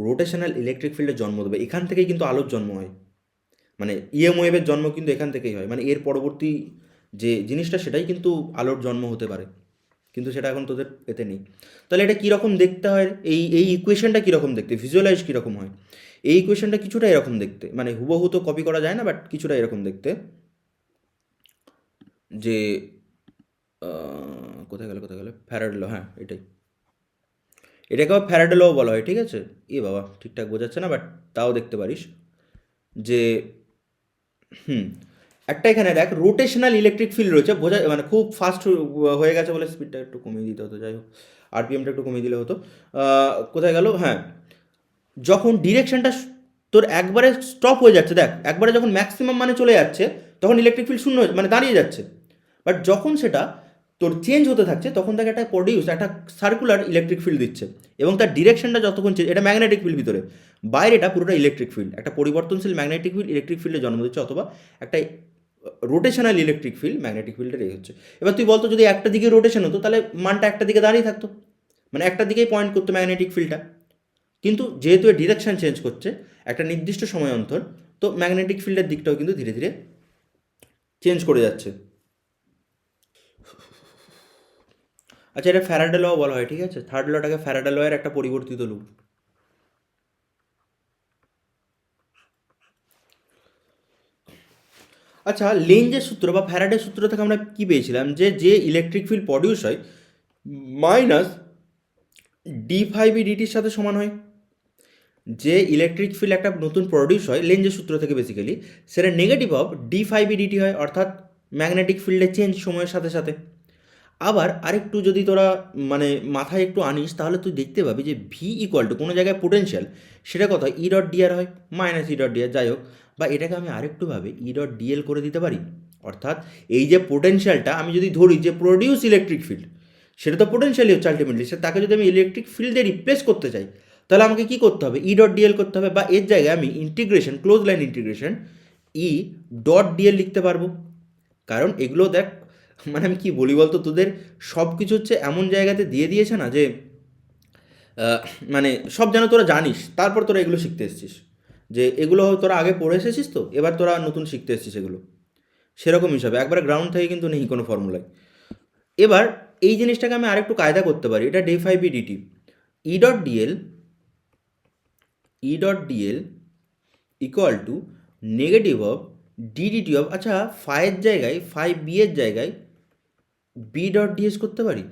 [SPEAKER 1] রোটেশনাল ইলেকট্রিক ফিল্ডের জন্ম দেবে। এখান থেকেই কিন্তু আলোর জন্ম হয়, মানে ইএম ওয়েভের জন্ম কিন্তু এখান থেকেই হয়। মানে এর পরবর্তী যে জিনিসটা সেটাই কিন্তু আলোর জন্ম হতে পারে, কিন্তু সেটা এখন তোদের এতে নেই। তাহলে এটা কীরকম দেখতে হয়, এই ইকুয়েশনটা কীরকম দেখতে, ভিজুয়ালাইজ কীরকম হয়? এই ইকুয়েশনটা কিছুটা এরকম দেখতে, মানে হুবহু তো কপি করা যায় না, বাট কিছুটা এরকম দেখতে, যে কোথায় গেলে ফ্যারাডে ল, হ্যাঁ এটাকে ফ্যারাডে লও বলা হয়, ঠিক আছে? বাবা ঠিকঠাক বোঝাচ্ছে না, বাট তাও দেখতে পারিস যে একটা এখানে দেখ রোটেশনাল ইলেকট্রিক ফিল্ড রয়েছে, বোঝা মানে খুব ফাস্ট হয়ে গেছে বলে স্পিডটা একটু কমিয়ে দিতে হতো, যাই হোক আরপিএমটা একটু কমিয়ে দিলে হতো। কোথায় গেল, হ্যাঁ, যখন ডিরেকশনটা তোর একবারে স্টপ হয়ে যাচ্ছে, দেখ একবারে যখন ম্যাক্সিমাম মানে চলে যাচ্ছে তখন ইলেকট্রিক ফিল্ড শূন্য মানে দাঁড়িয়ে যাচ্ছে। বাট যখন সেটা তোর চেঞ্জ হতে থাকছে তখন তাকে একটা প্রডিউস একটা সার্কুলার ইলেকট্রিক ফিল্ড দিচ্ছে, এবং তার ডিরেকশনটা যতক্ষণ এটা ম্যাগনেটিক ফিল্ড ভিতরে, বাইরেটা পুরোটা ইলেকট্রিক ফিল্ড, একটা পরিবর্তনশীল ম্যাগনেটিক ফিল্ড ইলেকট্রিক ফিল্ডের জন্ম দিচ্ছে, অথবা একটা রোটেশনাল ইলেকট্রিক ফিল্ড ম্যাগনেটিক ফিল্ডের এই হচ্ছে। এবার তুই বলতো যদি একটা দিকে রোটেশন হতো তাহলে মানটা একটা দিকে দাঁড়িয়ে থাকতো, মানে একটা দিকেই পয়েন্ট করতো ম্যাগনেটিক ফিল্ডটা। কিন্তু যেহেতু এর ডিরেকশন চেঞ্জ করছে একটা নির্দিষ্ট সময় অন্তর, তো ম্যাগনেটিক ফিল্ডের দিকটাও কিন্তু ধীরে ধীরে চেঞ্জ করে যাচ্ছে। আচ্ছা, এটা ফ্যারাডে ল বলা হয়, ঠিক আছে? থার্ড লটাকে ফ্যারাডে ল এর একটা পরিবর্তিত রূপ। আচ্ছা, লেঞ্জের সূত্র বা ফ্যারাডের সূত্র থেকে আমরা কি পেয়েছিলাম, যে ইলেকট্রিক ফিল্ড প্রডিউস হয় মাইনাস d∅ ডিটির সাথে সমান হয়। যে ইলেকট্রিক ফিল্ড একটা নতুন প্রডিউস হয় লেঞ্জের সূত্র থেকে বেসিক্যালি, সেটা নেগেটিভ অফ d∅ ডিটি হয়, অর্থাৎ ম্যাগনেটিক ফিল্ডের চেঞ্জ সময়ের সাথে সাথে। আবার আরেকটু যদি তোরা মানে মাথায় একটু আনিস তাহলে তুই দেখতে পাবি যে ভি ইকুয়াল টু কোনো জায়গায় পোটেনশিয়াল, সেটা কথা ই ডট ডিআর হয়, মাইনাস ই ডট ডিআর, যাই হোক, বা এটাকে আমি আরেকটুভাবে ই ডট ডিএল করে দিতে পারি। অর্থাৎ এই যে পোটেনশিয়ালটা আমি যদি ধরি যে প্রডিউস ইলেকট্রিক ফিল্ড, সেটা তো পোটেনশিয়ালই হচ্ছে আলটিমেটলি, সে তাকে যদি আমি ইলেকট্রিক ফিল্ডে রিপ্লেস করতে চাই তাহলে আমাকে কী করতে হবে, ই ডট ডিএল করতে হবে, বা এর জায়গায় আমি integration close line integration E dot DL লিখতে পারবো। কারণ এগুলো দেখ, মানে আমি কি বলি বলতো, তোদের সব কিছু হচ্ছে এমন জায়গাতে দিয়ে দিয়েছে না যে মানে সব যেন তোরা জানিস, তারপর তোরা এগুলো শিখতে এসেছিস, যে এগুলো তোরা আগে পড়ে এসেছিস তো এবার তোরা নতুন শিখতে এসেছিস এগুলো, সেরকম হিসাবে একবারে গ্রাউন্ড থেকে কিন্তু নেই কোনো ফর্মুলায়। এবার এই জিনিসটাকে আমি আরেকটু কায়দা করতে পারি, এটা d∅ DT E dot DL equal to negative of DDT of, আচ্ছা ফাইয়ের জায়গায় ফাই বি এর জায়গায় বি ডট ডিএস করতে পারি।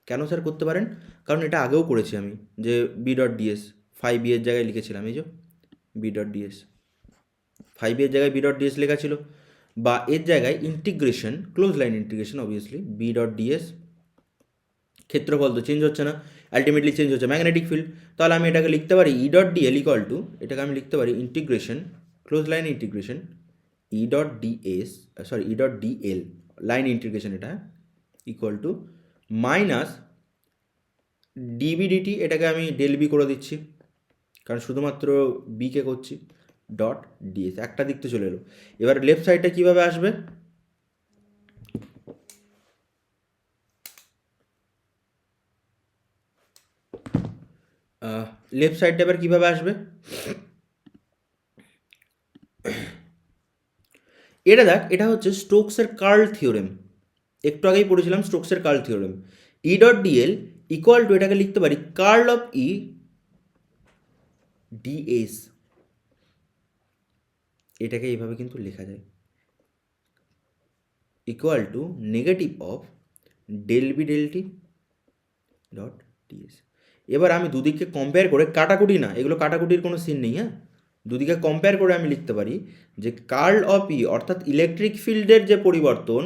[SPEAKER 1] কেন স্যার করতে পারেন? কারণ এটা আগেও করেছি আমি, যে B dot DS phi B এর জায়গায় লিখেছিলাম, এই যে B dot DS, phi B এর জায়গায় বি ডট ডিএস লেখা ছিল, বা এর জায়গায় integration close line integration obviously B dot DS, ক্ষেত্রফল তো চেঞ্জ হচ্ছে না, আলটিমেটলি চেঞ্জ হচ্ছে ম্যাগনেটিক ফিল্ড, তাহলে আমি এটাকে লিখতে পারি E dot DL equal to, এটাকে আমি লিখতে পারি integration close line integration E dot DS, sorry E dot DL line integration, এটা ইকুয়াল টু মাইনাস ডিবিডিটি, এটাকে আমি ডেল বি করে দিচ্ছি কারণ শুধুমাত্র বিকে করছি, ডট ডিএস, একটা দিক তো চলে এলো। এবার লেফট সাইডটা কীভাবে আসবে, লেফট সাইডটা এবার কীভাবে আসবে, এটা দেখ, এটা হচ্ছে স্টোকসের কার্ল থিওরেম, একটু আগেই পড়েছিলাম স্টোকসের curl theorem. E dot DL equal to, এটাকে লিখতে পারি কার্ল অফ ই ডিএস, এটাকে এইভাবে কিন্তু লেখা যায়, equal to negative of del B del T dot DS. এবার আমি দুদিককে কম্পেয়ার করে, কাটাকুটি না, এগুলো কাটাকুটির কোনো সিন নেই, হ্যাঁ, দুদিকে কম্পেয়ার করে আমি লিখতে পারি যে কার্ল অফ ই, অর্থাৎ ইলেকট্রিক ফিল্ডের যে পরিবর্তন,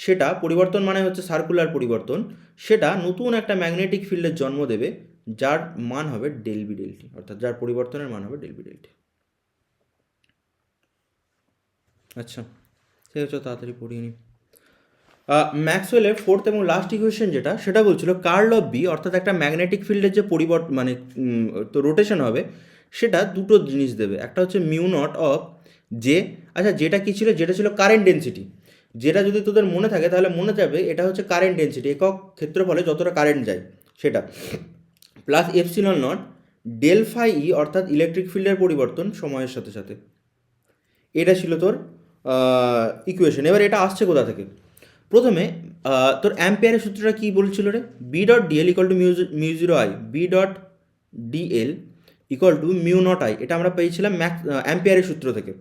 [SPEAKER 1] সেটা পরিবর্তন মানে হচ্ছে সার্কুলার পরিবর্তন, সেটা নতুন একটা ম্যাগনেটিক ফিল্ডের জন্ম দেবে, যার মান হবে ডেল বি ডেল টি, অর্থাৎ যার পরিবর্তনের মান হবে ডেল বি ডেল টি। আচ্ছা ঠিক আছে, তাড়াতাড়ি পড়িয়ে নিই। ম্যাক্সওয়েলের ফোর্থ এবং লাস্ট ইকুয়েশন যেটা, সেটা বলছিল কার্ল অফ বি, অর্থাৎ একটা ম্যাগনেটিক ফিল্ডের যে পরিবর্তন মানে তো রোটেশন হবে, সেটা দুটো জিনিস দেবে। একটা হচ্ছে মিউ নট অফ জে, আচ্ছা যেটা কী ছিল, যেটা ছিল কারেন্ট ডেন্সিটি, যেটা যদি তোদের মনে থাকে তাহলে মনে যাবে এটা হচ্ছে কারেন্ট ডেন্সিটি, একক ক্ষেত্রফলে যতটা কারেন্ট যায় সেটা, plus epsilon naught del phi E, অর্থাৎ ইলেকট্রিক ফিল্ডের পরিবর্তন সময়ের সাথে সাথে। এটা ছিল তোর ইকুয়েশন। এবার এটা আসছে কোথা থেকে? প্রথমে তোর অ্যাম্পিয়ারের সূত্রটা কী বলছিল রে? B dot DL equal to mu zero I, B dot DL equal to mu naught I, এটা আমরা পেয়েছিলাম অ্যাম্পিয়ারের সূত্র থেকে।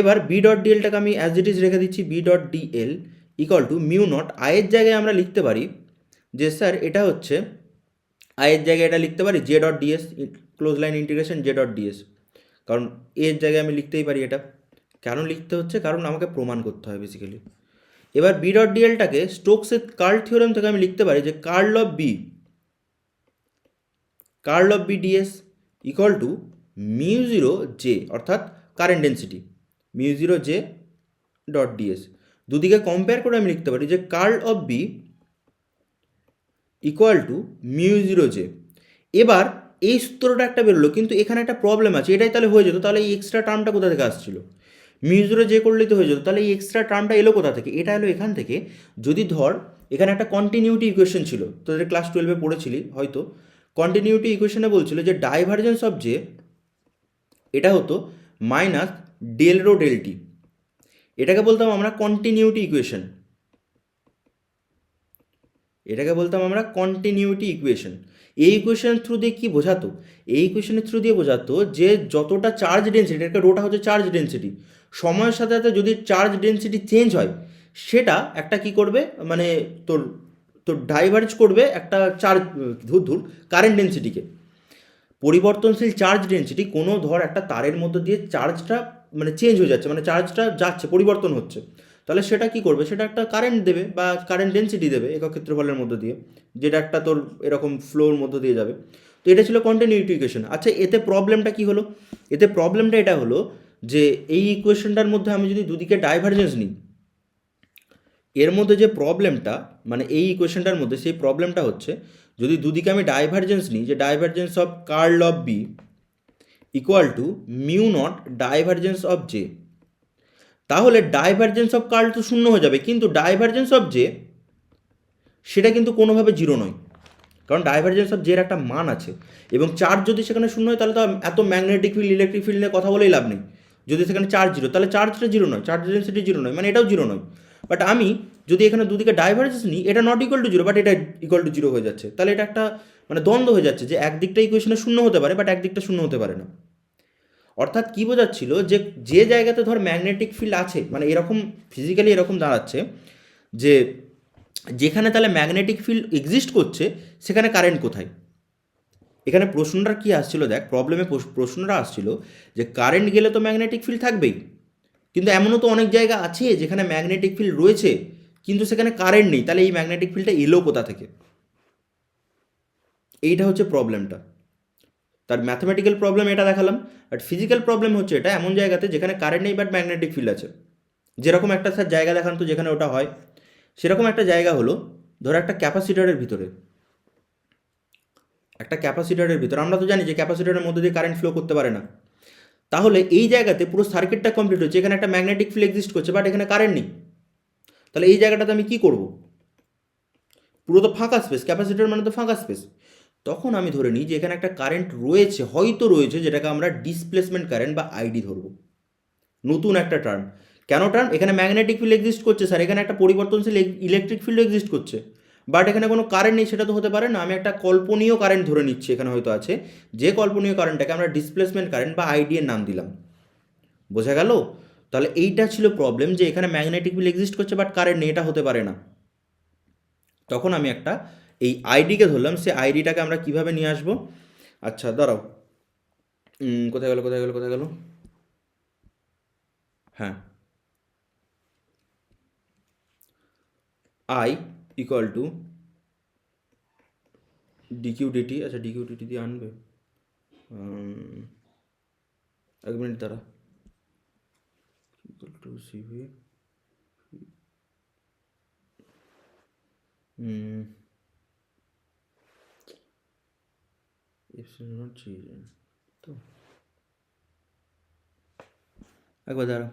[SPEAKER 1] এবার বি ডট ডিএলটাকে আমি অ্যাজ ইট ইজ রেখে দিচ্ছি, B dot DL equal to mu naught আইয়ের জায়গায় আমরা লিখতে পারি যে স্যার এটা হচ্ছে, আইয়ের জায়গায় এটা লিখতে পারি J dot DS, close line integration J dot DS, কারণ এর জায়গায় আমি লিখতেই পারি এটা। কেন লিখতে হচ্ছে? কারণ আমাকে প্রমাণ করতে হয় বেসিক্যালি। এবার বি ডট ডিএলটাকে স্টোকসের কার্ল থিওরেম থেকে আমি লিখতে পারি যে curl of B ds equal to mu zero J, অর্থাৎ current density mu zero J dot ds. দুদিকে কম্পেয়ার করে আমি লিখতে পারি যে curl of B equal to mu zero J. এবার এই সূত্রটা একটা বেরোলো, কিন্তু এখানে একটা প্রবলেম আছে, এটাই তাহলে হয়ে যেত, তাহলে এই এক্সট্রা টার্মটা কোথা থেকে আসছিল? মিউ জিরো যে করলেই তো হয়ে যেত, তাহলে এই এক্সট্রা টার্মটা এলো কোথা থেকে? এটা এলো এখান থেকে। যদি ধর এখানে একটা কন্টিনিউটি ইকুয়েশন ছিল, তোদের ক্লাস 12-এ পড়েছিলি হয়তো, কন্টিনিউটি ইকুয়েশনে বলছিল যে ডাইভারজেন্স অফ জে, এটা হতো minus del rho del T, এটাকে বলতাম আমরা কন্টিনিউটি ইকুয়েশন, এটাকে বলতাম আমরা কন্টিনিউটি ইকুয়েশন। এই ইকুয়েশনের থ্রু দিয়ে কী বোঝাতো? এই ইকুয়েশনের থ্রু দিয়ে বোঝাতো যে যতটা চার্জ ডেন্সিটি, এটা রোটা হচ্ছে চার্জ ডেন্সিটি, সময়ের সাথে সাথে যদি চার্জ ডেন্সিটি চেঞ্জ হয়, সেটা একটা কি করবে, মানে তোর তোর ডাইভার্জ করবে একটা চার্জ কারেন্ট ডেন্সিটিকে। পরিবর্তনশীল চার্জ ডেন্সিটি, কোনো ধর একটা তারের মধ্যে দিয়ে চার্জটা মানে চেঞ্জ হয়ে যাচ্ছে, মানে চার্জটা যাচ্ছে, পরিবর্তন হচ্ছে, তাহলে সেটা কি করবে? সেটা একটা কারেন্ট দেবে বা কারেন্ট ডেন্সিটি দেবে একক ক্ষেত্রফলের মধ্যে দিয়ে, যেটা একটা তোর এরকম ফ্লোর মধ্যে দিয়ে যাবে। তো এটা ছিল কন্টিনিউটি ইকুয়েশন। আচ্ছা এতে প্রবলেমটা কি হলো? এতে প্রবলেমটা এটা হলো যে এই ইকুয়েশনটার মধ্যে আমি যদি দুদিকে ডাইভারজেন্স নিই, এর মধ্যে যে প্রবলেমটা, মানে এই ইকুয়েশনটার মধ্যে সেই প্রবলেমটা হচ্ছে, যদি দুদিকে আমি ডাইভারজেন্স নিই, যে divergence of curl of B equal to mu naught divergence of J, তাহলে ডাইভারজেন্স অফ কার্ল তো শূন্য হয়ে যাবে, কিন্তু ডাইভারজেন্স অফ জে সেটা কিন্তু কোনোভাবে জিরো নয়, কারণ ডাইভারজেন্স অফ জের একটা মান আছে, এবং চার্জ যদি সেখানে শূন্য হয় তাহলে তো এত ম্যাগনেটিক ফিল্ড ইলেকট্রিক ফিল্ড নিয়ে কথা বলেই লাভ নেই। যদি সেখানে চার্জ জিরো, তাহলে চার্জটা জিরো নয়, চার্জ ডেন্সিটি জিরো নয়, মানে এটাও জিরো নয়। বাট আমি যদি এখানে দুদিকে ডাইভারজেন্স নিই, এটা not equal to zero, but এটা ইকুয়াল টু জিরো হয়ে যাচ্ছে, তাহলে এটা একটা মানে দ্বন্দ্ব হয়ে যাচ্ছে, যে একদিকটা ইকুয়েশনে শূন্য হতে পারে বাট একদিকটা শূন্য হতে পারে না। অর্থাৎ কী বোঝাচ্ছিল, যে যে জায়গাতে ধর ম্যাগনেটিক ফিল্ড আছে, মানে এরকম ফিজিক্যালি এরকম দাঁড়াচ্ছে যে যেখানে তাহলে ম্যাগনেটিক ফিল্ড এক্সিস্ট করছে, সেখানে কারেন্ট কোথায়? এখানে প্রশ্নটা কী আসছিল দেখ, প্রবলেমে প্রশ্নটা আসছিল যে কারেন্ট গেলে তো ম্যাগনেটিক ফিল্ড থাকবেই, কিন্তু এমনও তো অনেক জায়গা আছে যেখানে ম্যাগনেটিক ফিল্ড রয়েছে কিন্তু সেখানে কারেন্ট নেই, তাহলে এই ম্যাগনেটিক ফিল্ডটা এলো কোথা থেকে? এইটা হচ্ছে প্রবলেমটা। তার ম্যাথমেটিক্যাল প্রবলেম এটা দেখালাম, বাট ফিজিক্যাল প্রবলেম হচ্ছে এটা এমন জায়গাতে যেখানে কারেন্ট নেই বাট ম্যাগনেটিক ফিল্ড আছে। যেরকম একটা স্যার জায়গা দেখান তো যেখানে ওটা হয়, সেরকম একটা জায়গা হলো ধরো একটা ক্যাপাসিটরের ভিতরে, একটা ক্যাপাসিটরের ভিতরে আমরা তো জানি যে ক্যাপাসিটরের মধ্যে দিয়ে কারেন্ট ফ্লো করতে পারে না, তাহলে এই জায়গাতে পুরো সার্কিটটা কমপ্লিট হচ্ছে, এখানে একটা ম্যাগনেটিক ফিল্ড এক্সিস্ট করছে বাট এখানে কারেন্ট নেই, তাহলে এই জায়গাটাতে আমি কী করব? পুরো তো ফাঁকা স্পেস, ক্যাপাসিটর মানে তো ফাঁকা স্পেস। তখন আমি ধরে নিই যে এখানে একটা কারেন্ট রয়েছে, হয়তো রয়েছে, যেটাকে আমরা ডিসপ্লেসমেন্ট কারেন্ট বা আইডি ধরবো, নতুন একটা টার্ম। কেন টার্ম? এখানে ম্যাগনেটিক ফিল্ড এক্সিস্ট করছে স্যার, এখানে একটা পরিবর্তনশীল ইলেকট্রিক ফিল্ড এক্সিস্ট করছে, বাট এখানে কোনো কারেন্ট নেই, সেটা তো হতে পারে না। আমি একটা কল্পনীয় কারেন্ট ধরে নিচ্ছি এখানে হয়তো আছে, যে কল্পনীয় কারেন্টটাকে আমরা ডিসপ্লেসমেন্ট কারেন্ট বা আইডি এর নাম দিলাম। বোঝা গেল? তাহলে এইটা ছিল প্রবলেম, যে এখানে ম্যাগনেটিক ফিল্ড এক্সিস্ট করছে বাট কারেন্ট নেই, এটা হতে পারে না। তখন আমি একটা এই আইডিকে ধরলাম, সে আইডিটাকে আমরা কিভাবে নিয়ে আসবো? আচ্ছা দাঁড়াও, কোথায় গেল কোথায় গেল কোথায় গেল, হ্যাঁ, I equal to DQ DT, আচ্ছা ডিকিউ ডিটি দিয়ে আনবে, এক মিনিট দাঁড়া, ইকুয়াল টু সিভি, তো একবার দাঁড়া,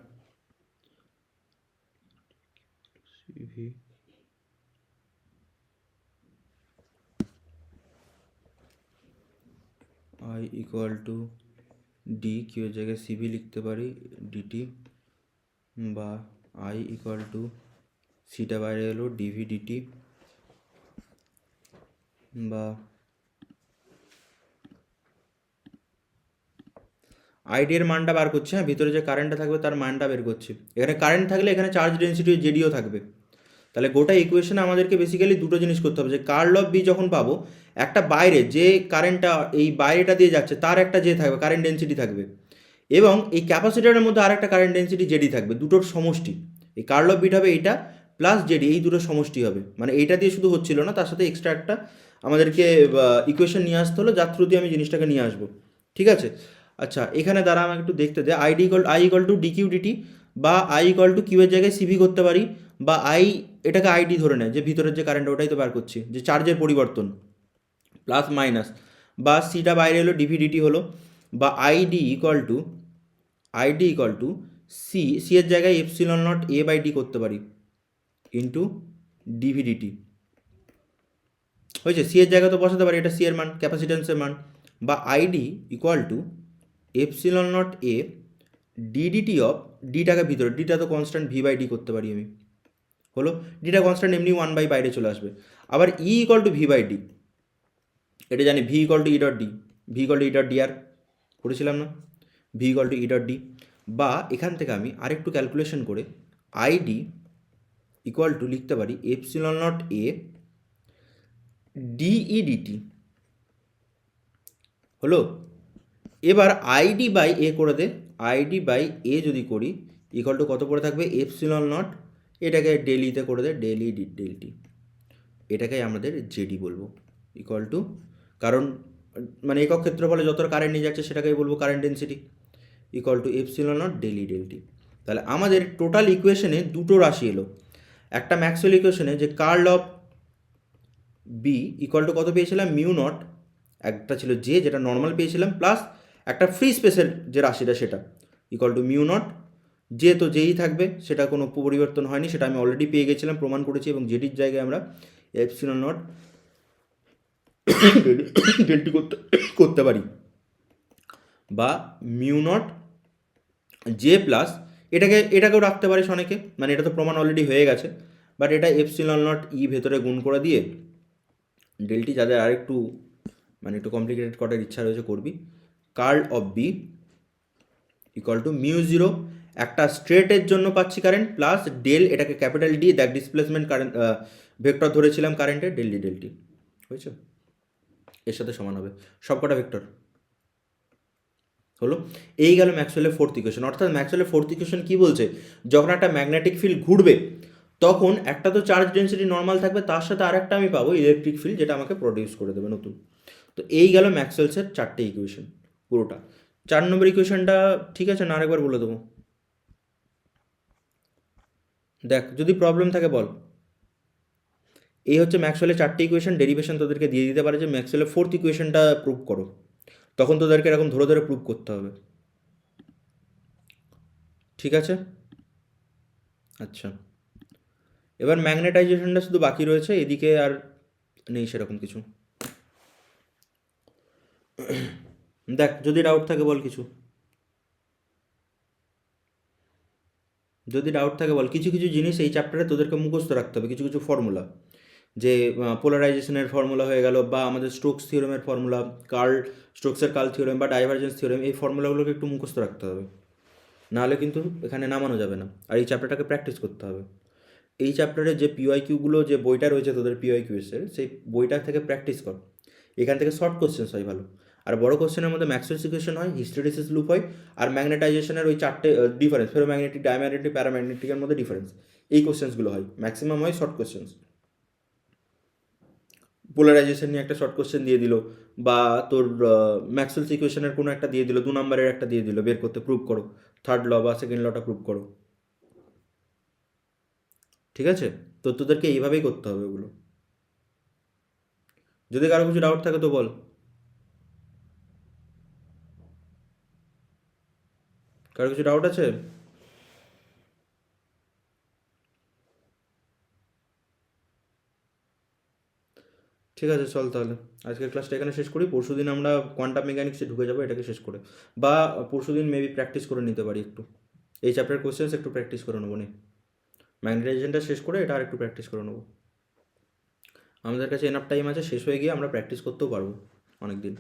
[SPEAKER 1] CV I equal to D, Q এর জায়গায় সিভি লিখতে পারি ডিটি, বা আই ইকুয়াল টু সিটা বাইরে এলো ডিভি ডিটি, বা আইডি এর মানটা বার করছে, হ্যাঁ ভিতরে যে কারেন্টটা থাকবে তার মানটা বের করছে। এখানে কারেন্ট থাকলে এখানে চার্জ ডেন্সিটি জেডিও থাকবে। তাহলে গোটা ইকুয়েশনে আমাদেরকে বেসিক্যালি দুটো জিনিস করতে হবে, যে কার্ল অফ বি যখন পাবো, একটা বাইরে যে কারেন্টটা এই বাইরেটা দিয়ে যাচ্ছে তার একটা যে থাকবে কারেন্ট ডেন্সিটি থাকবে, এবং এই ক্যাপাসিটরের মধ্যে আর একটা কারেন্ট ডেন্সিটি জেডি থাকবে, দুটোর সমষ্টি। এই কার্ল অফ বিট হবে এইটা প্লাস জেডি, এই দুটোর সমষ্টি হবে। মানে এইটা দিয়ে শুধু হচ্ছিল না, তার সাথে এক্সট্রা একটা আমাদেরকে ইকুয়েশন নিয়ে আসতে হলো, যার থ্রু দিয়ে আমি জিনিসটাকে নিয়ে আসবো। ঠিক আছে, আচ্ছা এখানে দ্বারা আমাকে একটু দেখতে দে। I equal to D Q dt, বা আই ইকুয়াল টু কিউ এর জায়গায় সিভি করতে পারি, বা আই এটাকে আইডি ধরে নেয় যে ভিতরের যে কারেন্ট ওটাই তো বার করছি, যে চার্জের পরিবর্তন প্লাস মাইনাস, বা সিটা বাইরে এলো ডিভি ডিটি হলো, বা আইডি ইকুয়াল টু সি এর জায়গায় epsilon naught A by D করতে পারি ইন্টু ডিভি ডিটি। হয়েছে, সি এর জায়গায় তো বসাতে পারি, এটা সি এর মান, ক্যাপাসিটেন্সের মান, বা ID equal to epsilon naught A ddt of ডিটাকে ভিতরে, ডিটা তো কনস্ট্যান্ট ভি বাই ডি করতে পারি আমি, হলো ডিটা কনস্ট্যান্ট এমনি 1 বাই বাইরে চলে আসবে। আবার E equal to V by D, এটা জানি V equal to E dot D, V equal to E dot D আর করেছিলাম না, V equal to E dot D. বা এখান থেকে আমি আরেকটু ক্যালকুলেশন করে আইডি ইকুয়াল টু লিখতে পারি epsilon naught A DE DT, হলো। এবার আইডি বাই এ করে দে, আইডি বাই এ যদি করি ইকুয়াল টু কত পড়ে থাকবে এপসিলন নট, এটাকে ডেলিতে করে দে ডেলি ডেলটি, এটাকে আমাদের জেডি বলবো, ইকুয়াল টু, কারণ মানে একক ক্ষেত্রফলে যতটা কারেন্ট নিয়ে যাচ্ছে সেটাকেই বলবো current density, equal to epsilon not daily ডেলটি। তাহলে আমাদের টোটাল ইকুয়েশনে দুটো রাশি এলো, একটা ম্যাক্সওয়েল ইকুয়েশনে যে curl of B equal to কত পেয়েছিলাম মিউ নট, একটা ছিল জে যেটা নর্মাল পেয়েছিলাম, প্লাস একটা ফ্রি স্পেসের যে রাশিটা সেটা ইকুয়াল টু মিউ নট, যে তো যেই থাকবে সেটা কোনো পরিবর্তন হয়নি, সেটা আমি অলরেডি পেয়ে গেছিলাম, প্রমাণ করেছি, এবং জেডির জায়গায় আমরা এপসিলন নট ডেলটি করতে পারি, বা মিউ নট জে প্লাস এটাকেও রাখতে পারিস অনেকে, মানে এটা তো প্রমাণ অলরেডি হয়ে গেছে, বাট এটা এপসিলন নট ই ভেতরে গুণ করে দিয়ে ডেলটি, যাদের আরেকটু মানে একটু কমপ্লিকেটেড করার ইচ্ছা রয়েছে করবি, curl of B equal to mu zero, একটা স্ট্রেটের জন্য পাচ্ছি কারেন্ট, প্লাস ডেল, এটাকে ক্যাপিটাল ডি দেখ ডিসপ্লেসমেন্ট কারেন্ট ভেক্টর ধরেছিলাম কারেন্টের, ডেলটি ডেলটি হয়েছে, এর সাথে সমান হবে সবকটা ভেক্টর, হলো। এই গেল ম্যাক্সওয়েলের ফোর্থ ইকুয়েশন। অর্থাৎ ম্যাক্সওয়েলের ফোর্থ ইকুয়েশন কী বলছে, যখন একটা ম্যাগনেটিক ফিল্ড ঘুরবে তখন একটা তো চার্জ ডেন্সিটি নর্মাল থাকবে, তার সাথে আরেকটা আমি পাবো ইলেকট্রিক ফিল্ড, যেটা আমাকে প্রডিউস করে দেবে নতুন। তো এই গেল ম্যাক্সওয়েলসের চারটে ইকুয়েশন পুরোটা। 4 নম্বর ইকুয়েশনটা ঠিক আছে না, আরেকবার বলে দেবো, দেখ যদি প্রবলেম থাকে বল। এই হচ্ছে ম্যাক্সওয়েলের চারটে ইকুয়েশন, ডেরিভেশন তোদেরকে দিয়ে দিতে পারে যে ম্যাক্সওয়েলের ফোর্থ ইকুয়েশনটা প্রুভ করো, তখন তোদেরকে এরকম ধরে ধরে প্রুভ করতে হবে, ঠিক আছে। আচ্ছা, এবার ম্যাগনেটাইজেশনটা শুধু বাকি রয়েছে, এদিকে আর নেই সেরকম কিছু। দেখ যদি ডাউট থাকে বল কিছু, যদি ডাউট থাকে বল। কিছু কিছু জিনিস এই চ্যাপ্টারে তোদেরকে মুখস্থ রাখতে হবে, কিছু কিছু ফর্মুলা, যে পোলারাইজেশনের ফর্মুলা হয়ে গেল, বা আমাদের স্টোকস থিওরেমের ফর্মুলা, স্টোকসের কার্ল থিওরেম বা ডাইভারজেন্স থিওরেম, এই ফর্মুলাগুলোকে একটু মুখস্থ রাখতে হবে, নাহলে কিন্তু এখানে নামানো যাবে না। আর এই চ্যাপ্টারটাকে প্র্যাকটিস করতে হবে। এই চ্যাপ্টারে যে পিওয়াইকিউগুলো, যে বইটা রয়েছে তোদের পিওয়াইকিউএসের, সেই বইটা থেকে প্র্যাকটিস কর, এখান থেকে শর্ট কোশ্চেন্স হয় ভালো। আর বড় কোশ্চেনের মধ্যে ম্যাক্সওয়েলস ইকুয়েশন হয়, হিস্টেরিসিস লুপ হয়, আর ম্যাগনেটাইজেশনের ওই চারটে ডিফারেন্স, ফেরোম্যাগনেটিক, ডায়াম্যাগনেটিক, প্যারাম্যাগনেটিকের মধ্যে ডিফারেন্স, এই কোশ্চেন্সগুলো হয়, ম্যাক্সিমাম হয় শর্ট কোশ্চেন্স। পোলারাইজেশন নিয়ে একটা শর্ট কোশ্চেন দিয়ে দিল, বা তোর ম্যাক্সওয়েলস ইকুয়েশনের কোনো একটা দিয়ে দিল, 2 নম্বরের একটা দিয়ে দিল, বের করতে, প্রুভ করো, থার্ড ল বা সেকেন্ড লটা প্রুভ করো। ঠিক আছে, তো তোদেরকে এইভাবেই করতে হবে ওগুলো। যদি কারো কিছু ডাউট থাকে তো বল। কারো কিছু ডাউট আছে? ঠিক আছে, চল তাহলে আজকের ক্লাসটা এখানে শেষ করি। পরশুদিন আমরা কোয়ান্টাম মেকানিক্সে ঢুকে যাবো এটাকে শেষ করে, বা পরশুদিন মেবি প্র্যাকটিস করে নিতে পারি একটু, এই চ্যাপ্টার কোশ্চেন্স একটু প্র্যাকটিস করে নেবো নি, ম্যাগনেটাইজেশনটা শেষ করে এটা আর একটু প্র্যাকটিস করে নেবো। আমাদের কাছে এনাফ টাইম আছে, শেষ হয়ে গিয়ে আমরা প্র্যাকটিস করতেও পারবো অনেক দিন।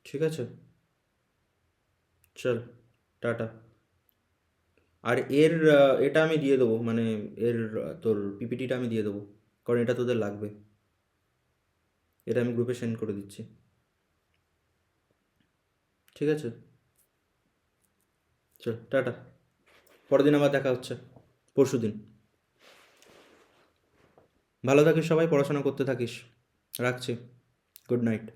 [SPEAKER 1] ঠিক আছে, চল, টাটা। আর এটা আমি দিয়ে দেবো, মানে তোর পিপিটিটা আমি দিয়ে দেবো, কারণ এটা তোদের লাগবে। এটা আমি গ্রুপে সেন্ড করে দিচ্ছি। ঠিক আছে, চল, টাটা। পরের দিন আবার দেখা হচ্ছে, পরশুদিন। ভালো থাকিস সবাই, পড়াশোনা করতে থাকিস। রাখছি, গুড নাইট।